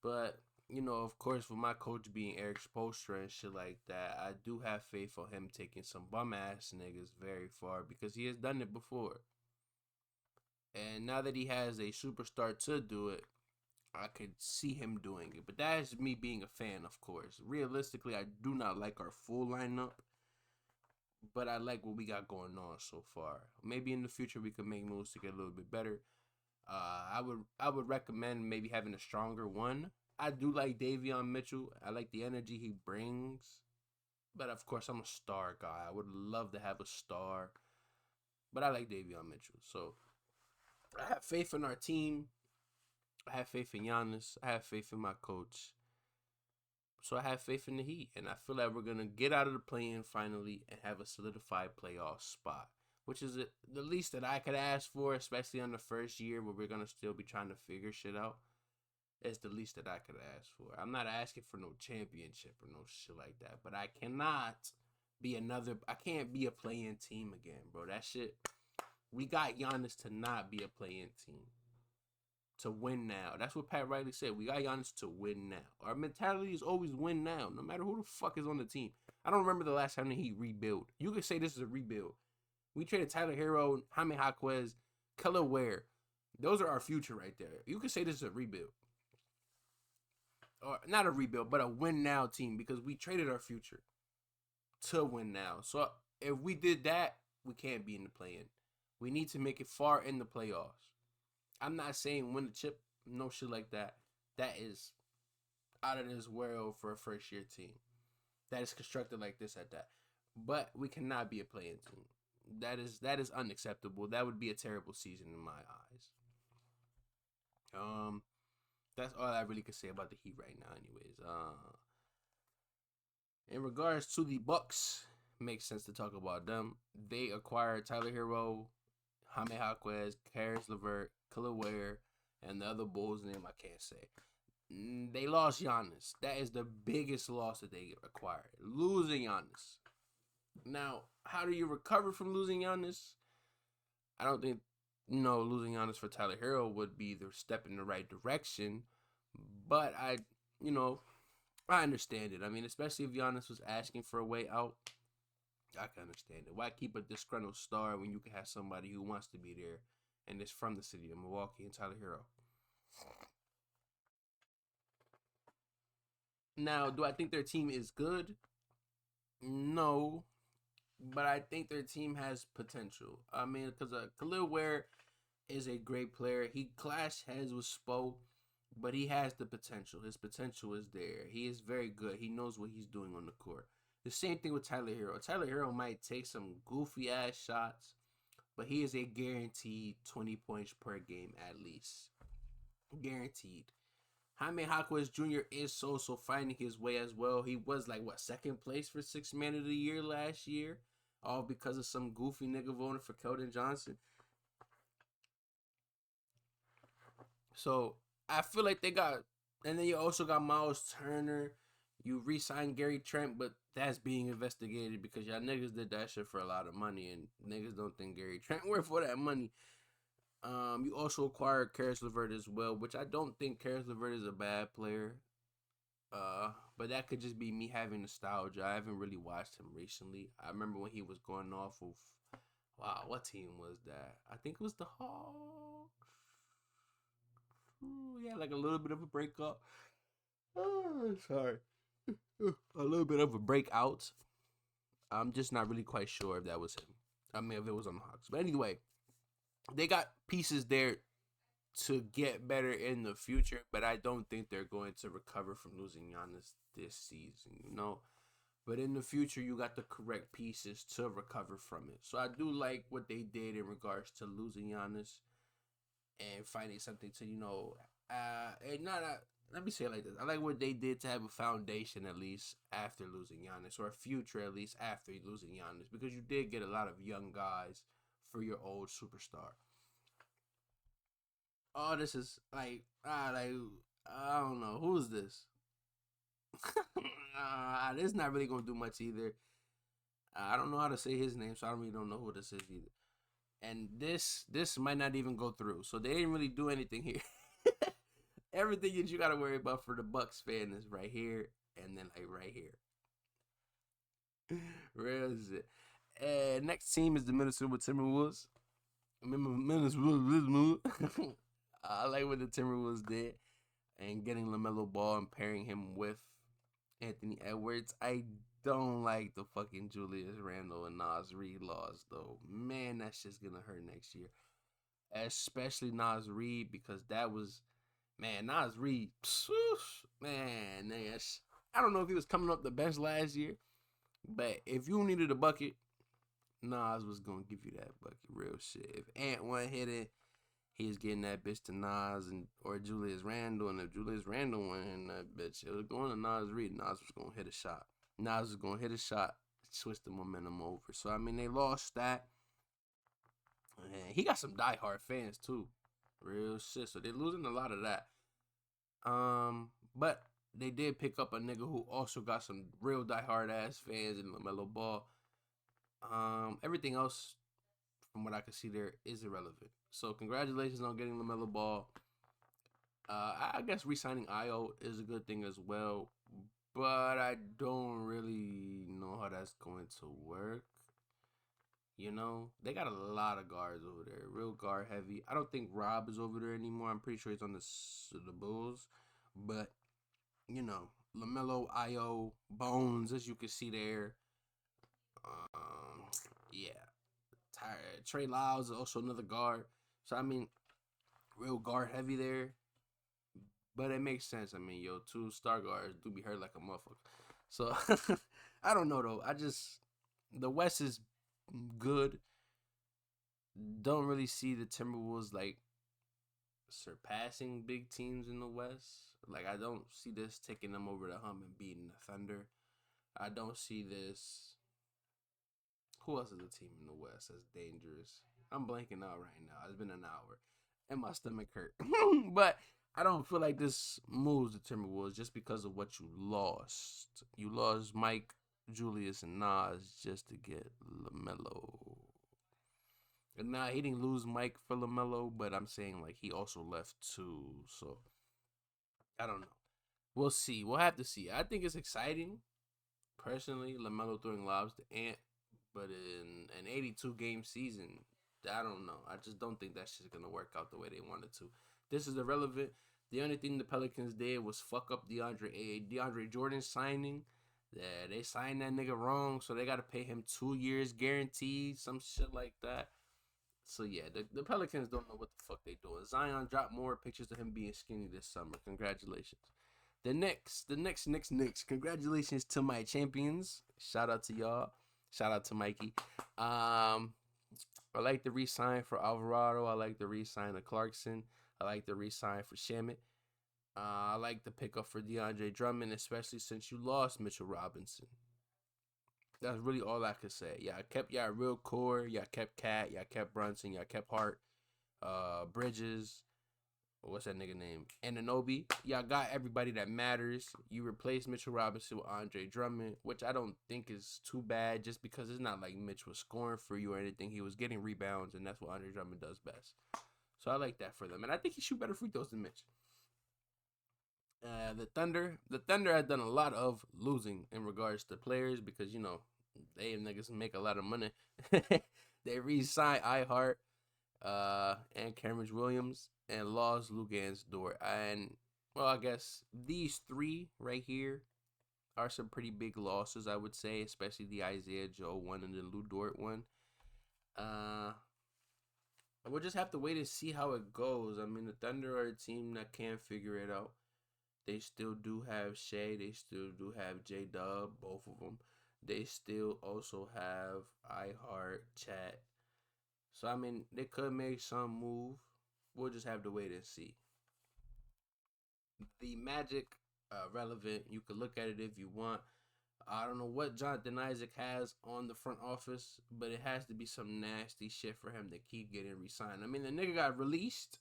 But of course, with my coach being Eric Spoelstra and shit like that, I do have faith on him taking some bum ass niggas very far because he has done it before. And now that he has a superstar to do it, I could see him doing it. But that is me being a fan, of course. Realistically, I do not like our full lineup, but I like what we got going on so far. Maybe in the future we could make moves to get a little bit better. I would recommend maybe having a stronger one. I do like Davion Mitchell. I like the energy he brings. But of course, I'm a star guy. I would love to have a star. But I like Davion Mitchell. So I have faith in our team. I have faith in Giannis. I have faith in my coach. So I have faith in the Heat. And I feel like we're going to get out of the play-in finally and have a solidified playoff spot, which is the least that I could ask for, especially on the first year where we're going to still be trying to figure shit out. It's the least that I could ask for. I'm not asking for no championship or no shit like that, but I can't be a play-in team again, bro. That shit, we got Giannis to not be a play-in team. To win now. That's what Pat Riley said. We got Giannis to win now. Our mentality is always win now, no matter who the fuck is on the team. I don't remember the last time that he rebuilt. You could say this is a rebuild. We traded Tyler Hero, Jaime Jaquez, Keller Ware. Those are our future right there. You could say this is a rebuild. Or not a rebuild, but a win now team because we traded our future to win now. So if we did that, we can't be in the play-in. We need to make it far in the playoffs. I'm not saying win the chip, no shit like that. That is out of this world for a first year team. That is constructed like this at that. But we cannot be a play-in team. That is unacceptable. That would be a terrible season in my eyes. That's all I really could say about the Heat right now, anyways. In regards to the Bucks, makes sense to talk about them. They acquired Tyler Hero, Jaime Jaquez, Karis LeVert, Killer Ware, and the other Bulls name I can't say. They lost Giannis. That is the biggest loss that they acquired. Losing Giannis. Now, how do you recover from losing Giannis? I don't think losing Giannis for Tyler Hero would be the step in the right direction. But I understand it. I mean, especially if Giannis was asking for a way out, I can understand it. Why keep a disgruntled star when you can have somebody who wants to be there and is from the city of Milwaukee and Tyler Hero? Now, do I think their team is good? No, but I think their team has potential. I mean, because Khalil Ware is a great player. He clashed heads with Spo, but he has the potential. His potential is there. He is very good. He knows what he's doing on the court. The same thing with Tyler Hero. Tyler Hero might take some goofy ass shots, but he is a guaranteed 20 points per game at least. Guaranteed. Jaime Jaquez Jr. is so finding his way as well. He was like second place for Sixth Man of the Year last year, all because of some goofy nigga voting for Keldon Johnson. So I feel like they got, and then you also got Miles Turner. You re-signed Gary Trent, but that's being investigated because y'all niggas did that shit for a lot of money, and niggas don't think Gary Trent worth for that money. You also acquired Karis LeVert as well, which I don't think Karis LeVert is a bad player. But that could just be me having nostalgia. I haven't really watched him recently. I remember when he was going off of, wow, what team was that? I think it was the Hawks. Ooh, yeah, like a little bit of a breakup. Oh, sorry. A little bit of a breakout. I'm just not really quite sure if that was him. I mean, if it was on the Hawks. But anyway, they got pieces there to get better in the future, but I don't think they're going to recover from losing Giannis this season. But in the future, you got the correct pieces to recover from it. So I do like what they did in regards to losing Giannis and finding something to, and not. Let me say it like this. I like what they did to have a foundation at least after losing Giannis, or a future at least after losing Giannis, because you did get a lot of young guys for your old superstar. Oh, this is like I don't know who's this. This is not really gonna do much either. I don't know how to say his name, so I really don't know who this is either. And this might not even go through, so they didn't really do anything here. Everything that you gotta worry about for the Bucks fan is right here, and then like right here. Real is it? And next team is the Minnesota Timberwolves. Minnesota. I like what the Timberwolves did and getting LaMelo Ball and pairing him with Anthony Edwards. I don't like the fucking Julius Randle and Nas Reed loss though. Man, that shit's gonna hurt next year. Especially Nas Reed, because that was, man, Nas Reed, man, I don't know if he was coming up the bench last year, but if you needed a bucket, Nas was gonna give you that bucket, real shit. If Ant wasn't hitting, he's getting that bitch to Nas or Julius Randle, and if Julius Randle went in that bitch, it was going to Nas Reed. Nas was gonna hit a shot. Nas was gonna hit a shot, switch the momentum over. So I mean, they lost that, and he got some diehard fans too, real shit. So they're losing a lot of that. But they did pick up a nigga who also got some real diehard ass fans in LaMelo Ball. Everything else, from what I can see there, is irrelevant. So congratulations on getting LaMelo Ball. I guess re-signing Io is a good thing as well, but I don't really know how that's going to work. They got a lot of guards over there, real guard heavy. I don't think Rob is over there anymore. I'm pretty sure he's on the Bulls, but LaMelo, Io, Bones, as you can see there. Yeah, Trey Lyles is also another guard. So I mean, real guard heavy there. But it makes sense. I mean, two star guards do be hurt like a motherfucker. So I don't know though. The West is good. Don't really see the Timberwolves like surpassing big teams in the West. Like I don't see this taking them over the hump and beating the Thunder. I don't see this. Who else is a team in the West that's dangerous? I'm blanking out right now. It's been an hour, and my stomach hurt. But I don't feel like this moves the Timberwolves just because of what you lost. You lost Mike, Julius, and Nas just to get LaMelo. And now he didn't lose Mike for LaMelo, but I'm saying like he also left too. So I don't know. We'll see. We'll have to see. I think it's exciting. Personally, LaMelo throwing lobs to Ant, but in an 82 game season, I don't know. I just don't think that shit's gonna work out the way they wanted to. This is irrelevant. The only thing the Pelicans did was fuck up DeAndre Jordan signing. Yeah, they signed that nigga wrong, so they gotta pay him 2 years guaranteed, some shit like that. So yeah, the Pelicans don't know what the fuck they doing. Zion dropped more pictures of him being skinny this summer. Congratulations. The Knicks. Congratulations to my champions. Shout out to y'all. Shout out to Mikey. I like the re-sign for Alvarado. I like the re-sign of Clarkson. I like the re-sign for Shamet. I like the pickup for DeAndre Drummond, especially since you lost Mitchell Robinson. That's really all I could say. Y'all kept y'all real core. Y'all kept Cat. Y'all kept Brunson. Y'all kept Hart. Bridges. What's that nigga name? Anunoby. Y'all got everybody that matters. You replaced Mitchell Robinson with Andre Drummond, which I don't think is too bad, just because it's not like Mitch was scoring for you or anything. He was getting rebounds, and that's what Andre Drummond does best. So I like that for them. And I think he shoot better free throws than Mitch. The Thunder has done a lot of losing in regards to players because they niggas make a lot of money. They re-signed iHeart, and Cameron Williams and lost Lugan's door. And well, I guess these three right here are some pretty big losses, I would say, especially the Isaiah Joe one and the Lou Dort one. Uh, we'll just have to wait and see how it goes. I mean, the Thunder are a team that can't figure it out. They still do have Shea. They still do have J Dub, both of them. They still also have iHeart, Chat. So, I mean, they could make some move. We'll just have to wait and see. The Magic, relevant. You could look at it if you want. I don't know what Jonathan Isaac has on the front office, but it has to be some nasty shit for him to keep getting re-signed. I mean, the nigga got released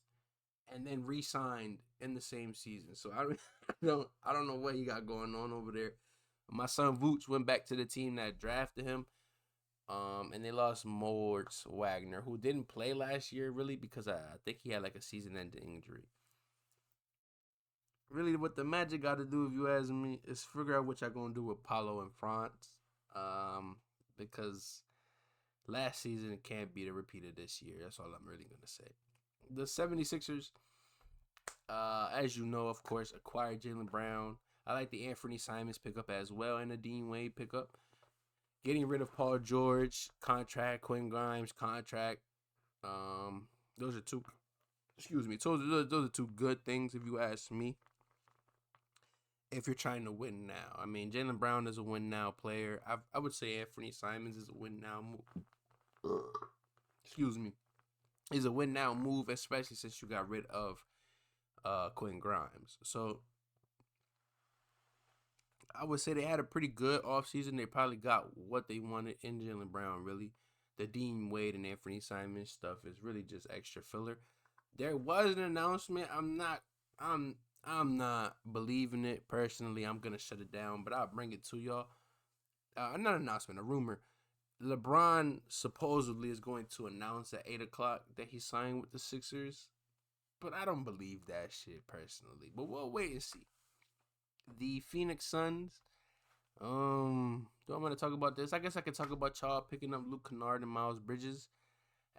and then re-signed in the same season. So I don't know what he got going on over there. My son Vooch went back to the team that drafted him. And they lost Moritz Wagner, who didn't play last year really because I think he had like a season-ending injury. Really, what the Magic got to do, if you ask me, is figure out what y'all gonna do with Paulo and France. Um, because last season it can't be the repeat of this year. That's all I'm really gonna say. The 76ers, as you know, of course, acquired Jaylen Brown. I like the Anthony Simons pickup as well and the Dean Wade pickup. Getting rid of Paul George contract, Quinn Grimes contract. Those are two. Excuse me. Those are two good things if you ask me. If you're trying to win now, I mean, Jaylen Brown is a win now player. I would say Anthony Simons is a win now move. Excuse me. Is a win now move, especially since you got rid of Quinn Grimes. So I would say they had a pretty good offseason. They probably got what they wanted in Jaylen Brown, really. The Dean Wade and Anthony Simons stuff is really just extra filler. There was an announcement. I'm not believing it personally. I'm gonna shut it down, but I'll bring it to y'all. Not an announcement, a rumor. LeBron supposedly is going to announce at 8 o'clock that he signed with the Sixers, but I don't believe that shit personally. But we'll wait and see. The Phoenix Suns. Do I want to talk about this? I guess I could talk about y'all picking up Luke Kennard and Miles Bridges.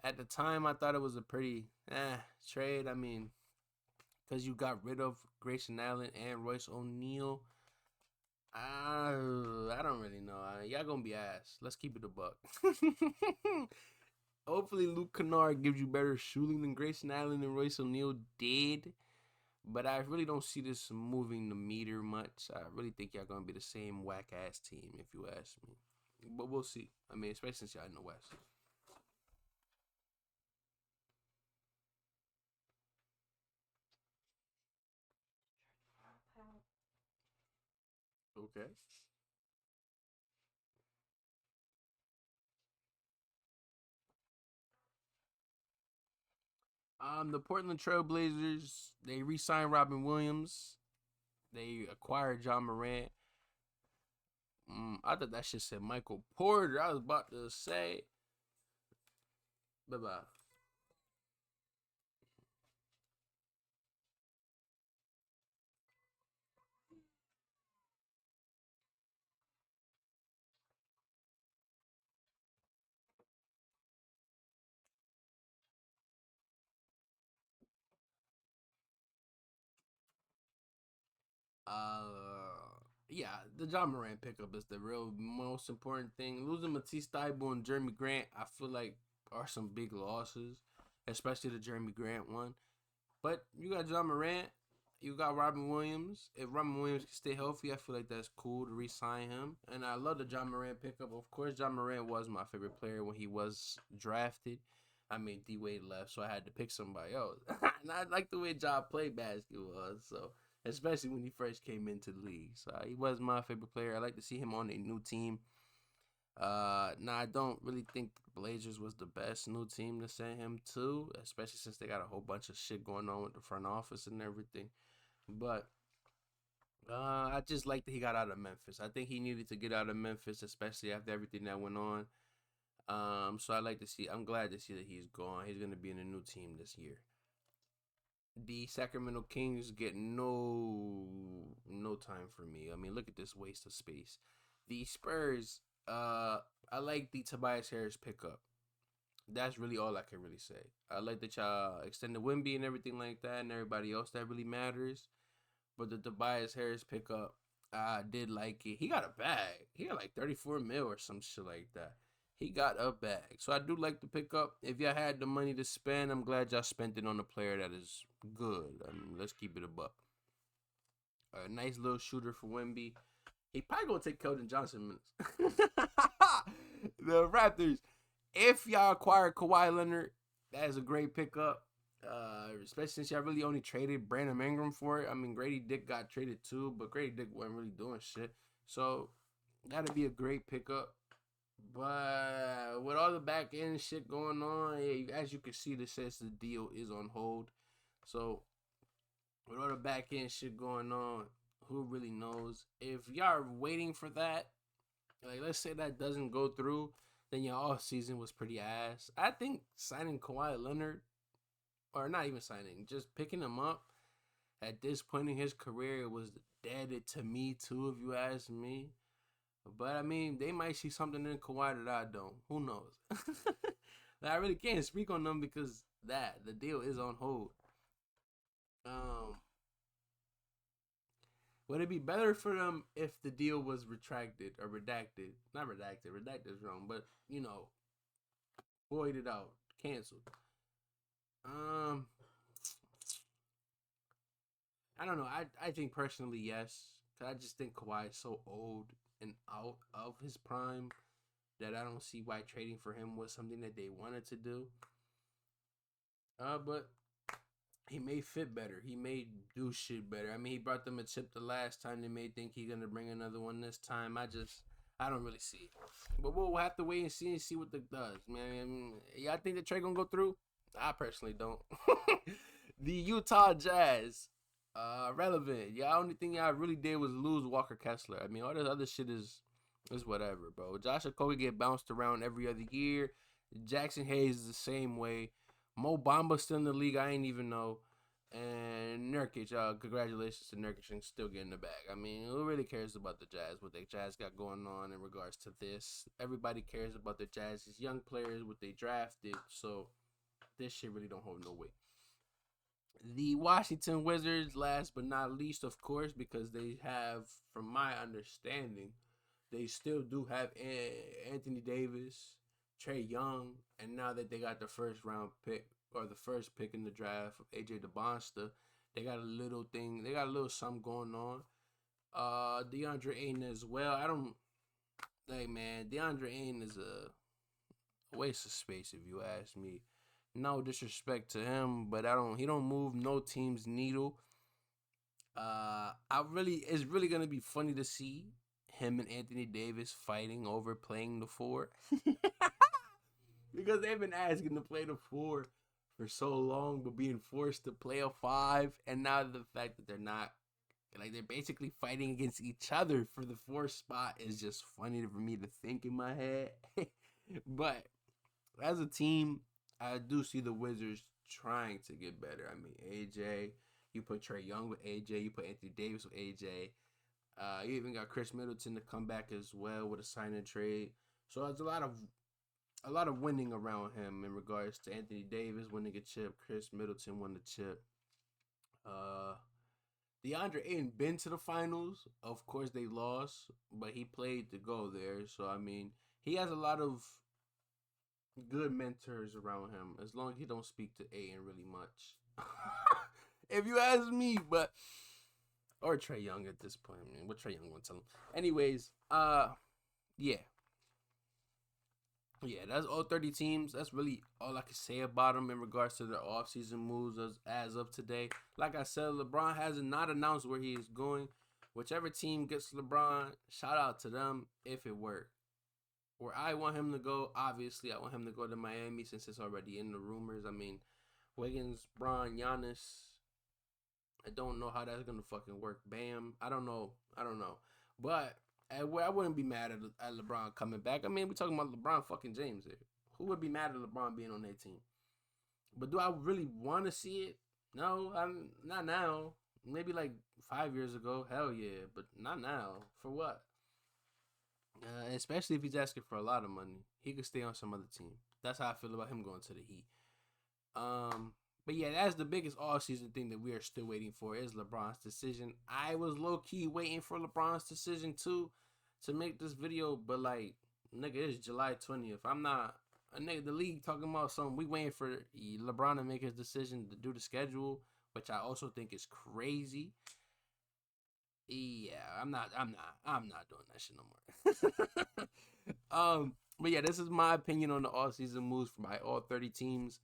At the time, I thought it was a pretty trade. I mean, because you got rid of Grayson Allen and Royce O'Neal. I don't really know. Y'all gonna be ass. Let's keep it a buck. Hopefully, Luke Kennard gives you better shooting than Grayson Allen and Royce O'Neal did. But I really don't see this moving the meter much. I really think y'all gonna be the same whack ass team if you ask me. But we'll see. I mean, especially since y'all in the West. Okay. The Portland Trailblazers, they re-signed Robin Williams. They acquired John Morant. I thought that shit said Michael Porter. I was about to say, bye bye. Yeah, the John Morant pickup is the real most important thing. Losing Matisse Thybulle and Jeremy Grant, I feel like are some big losses, especially the Jeremy Grant one. But you got John Morant, you got Robin Williams. If Robin Williams can stay healthy, I feel like that's cool to re-sign him. And I love the John Morant pickup. Of course, John Morant was my favorite player when he was drafted. I mean, D Wade left, so I had to pick somebody else. And I like the way John played basketball, so especially when he first came into the league. So he was my favorite player. I like to see him on a new team. Now I don't really think the Blazers was the best new team to send him to, especially since they got a whole bunch of shit going on with the front office and everything. But I just like that he got out of Memphis. I think he needed to get out of Memphis, especially after everything that went on. So I like to see. I'm glad to see that he's gone. He's gonna be in a new team this year. The Sacramento Kings get no time for me. I mean, look at this waste of space. The Spurs, I like the Tobias Harris pickup. That's really all I can really say. I like that y'all extended Wimby and everything like that, and everybody else that really matters. But the Tobias Harris pickup, I did like it. He got a bag. He got like 34 mil or some shit like that. He got a bag. So I do like the pickup. If y'all had the money to spend, I'm glad y'all spent it on a player that is good. I mean, let's keep it a buck. A nice little shooter for Wimby. He probably gonna take Keldon Johnson minutes. The Raptors, if y'all acquire Kawhi Leonard, that is a great pickup. Especially since y'all really only traded Brandon Ingram for it. I mean, Grady Dick got traded too, but Grady Dick wasn't really doing shit. So that'd be a great pickup. But with all the back end shit going on, as you can see, this says the deal is on hold. So with all the back end shit going on, who really knows? If y'all are waiting for that, like let's say that doesn't go through, then your off season was pretty ass. I think signing Kawhi Leonard, or not even signing, just picking him up at this point in his career was dead to me too, if you ask me. But I mean, they might see something in Kawhi that I don't. Who knows? I really can't speak on them because the deal is on hold. Um, would it be better for them if the deal was retracted or redacted? Not redacted. Redacted is wrong, but voided out, canceled. Um, I don't know. I think personally yes. Cause I just think Kawhi is so old and out of his prime that I don't see why trading for him was something that they wanted to do. But he may fit better. He may do shit better. I mean, he brought them a chip the last time. They may think he's gonna bring another one this time. I don't really see it. But we'll have to wait and see what the does, man. Y'all think the trade gonna go through? I personally don't. The Utah Jazz, relevant. Y'all only thing y'all really did was lose Walker Kessler. I mean, all this other shit is whatever, bro. Josh Okogie get bounced around every other year. Jackson Hayes is the same way. Mo Bamba still in the league. I ain't even know. And Nurkic, congratulations to Nurkic and still getting the bag. I mean, who really cares about the Jazz? What the Jazz got going on in regards to this? Everybody cares about the Jazz's young players, what they drafted. So this shit really don't hold no weight. The Washington Wizards, last but not least, of course, because they have, from my understanding, they still do have Anthony Davis, Trae Young, and now that they got the first round pick or the first pick in the draft of AJ DeBonsta, they got a little thing. They got a little something going on. DeAndre Ayton as well. Hey man, DeAndre Ayton is a waste of space if you ask me. No disrespect to him, but he don't move no team's needle. It's really gonna be funny to see him and Anthony Davis fighting over playing the 4. Because they've been asking to play the 4 for so long, but being forced to play a 5, and now the fact that they're not, like, they're basically fighting against each other for the 4 spot is just funny for me to think in my head. But as a team, I do see the Wizards trying to get better. I mean, AJ, you put Trae Young with AJ, you put Anthony Davis with AJ. You even got Chris Middleton to come back as well with a sign and trade. So there's a lot of winning around him in regards to Anthony Davis winning a chip, Chris Middleton won the chip. DeAndre Ayton been to the finals. Of course they lost, but he played to go there. So I mean, he has a lot of good mentors around him, as long as he don't speak to Ayton really much. If you ask me, but or Trae Young at this point. I mean, what Trae Young want to tell him? Anyways, yeah. Yeah, that's all 30 teams. That's really all I can say about them in regards to their offseason moves as of today. Like I said, LeBron has not announced where he is going. Whichever team gets LeBron, shout out to them if it works. Where I want him to go, obviously, I want him to go to Miami since it's already in the rumors. I mean, Wiggins, Bron, Giannis. I don't know how that's gonna fucking work. Bam. I don't know. But I wouldn't be mad at LeBron coming back. I mean, we're talking about LeBron fucking James here. Who would be mad at LeBron being on their team? But do I really want to see it? No, I'm not now. Maybe like 5 years ago. Hell yeah, but not now. For what? Especially if he's asking for a lot of money, he could stay on some other team. That's how I feel about him going to the Heat. Um, but yeah, that's the biggest all-season thing that we are still waiting for is LeBron's decision. I was low key waiting for LeBron's decision too to make this video, but like, nigga, it's July 20th. I'm not a nigga. The league talking about something. We waiting for LeBron to make his decision to do the schedule, which I also think is crazy. Yeah, I'm not doing that shit no more. But yeah, this is my opinion on the all-season moves by all 30 teams.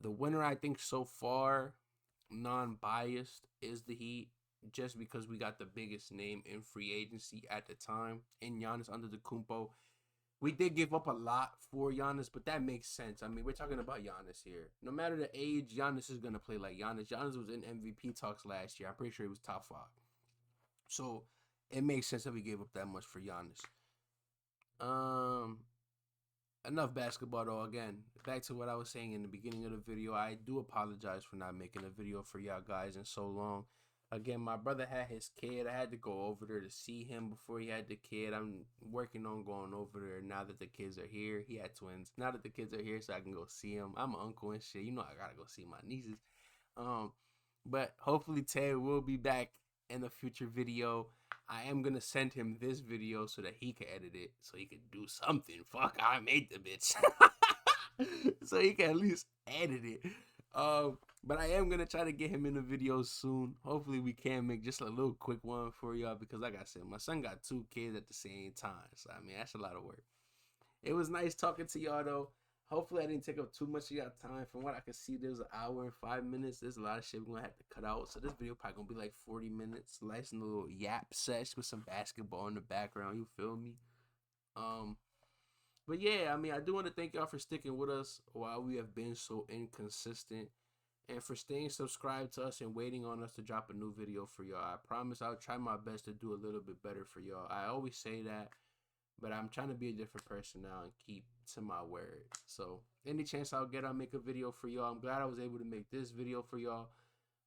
The winner, I think, so far, non-biased, is the Heat, just because we got the biggest name in free agency at the time in Giannis Antetokounmpo. We did give up a lot for Giannis, but that makes sense. I mean, we're talking about Giannis here. No matter the age, Giannis is gonna play like Giannis. Giannis was in MVP talks last year. I'm pretty sure he was top 5. So it makes sense that we gave up that much for Giannis. Um, Enough basketball though. Again, back to what I was saying in the beginning of the video. I do apologize for not making a video for y'all guys in so long. Again, my brother had his kid. I had to go over there to see him before he had the kid. I'm working on going over there now that the kids are here. He had twins. Now that the kids are here, so I can go see him. I'm an uncle and shit. You know I gotta go see my nieces. Um, but hopefully Ted will be back in a future video. I am gonna send him this video so that he can edit it, so he can do something. Fuck, I made the bitch, so he can at least edit it. But I am gonna try to get him in the video soon. Hopefully, we can make just a little quick one for y'all because, like I said, my son got 2 kids at the same time. So I mean, that's a lot of work. It was nice talking to y'all though. Hopefully I didn't take up too much of y'all time. From what I can see, there's an hour and 5 minutes. There's a lot of shit we're gonna have to cut out. So this video probably gonna be like 40 minutes. Nice and little yap sesh with some basketball in the background. You feel me? Um, but yeah, I mean, I do want to thank y'all for sticking with us while we have been so inconsistent, and for staying subscribed to us and waiting on us to drop a new video for y'all. I promise I'll try my best to do a little bit better for y'all. I always say that, but I'm trying to be a different person now and keep to my word. So any chance I'll get, I'll make a video for y'all. I'm glad I was able to make this video for y'all.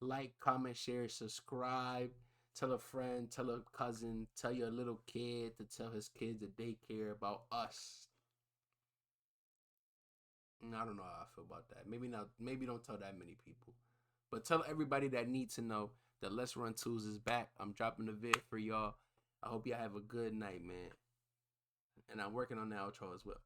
Like, comment, share, subscribe. Tell a friend, tell a cousin, tell your little kid to tell his kids that they care about us. I don't know how I feel about that. Maybe not. Maybe don't tell that many people, but tell everybody that need to know that Let's Run Twos is back. I'm dropping a vid for y'all. I hope y'all have a good night, man. And I'm working on the outro as well.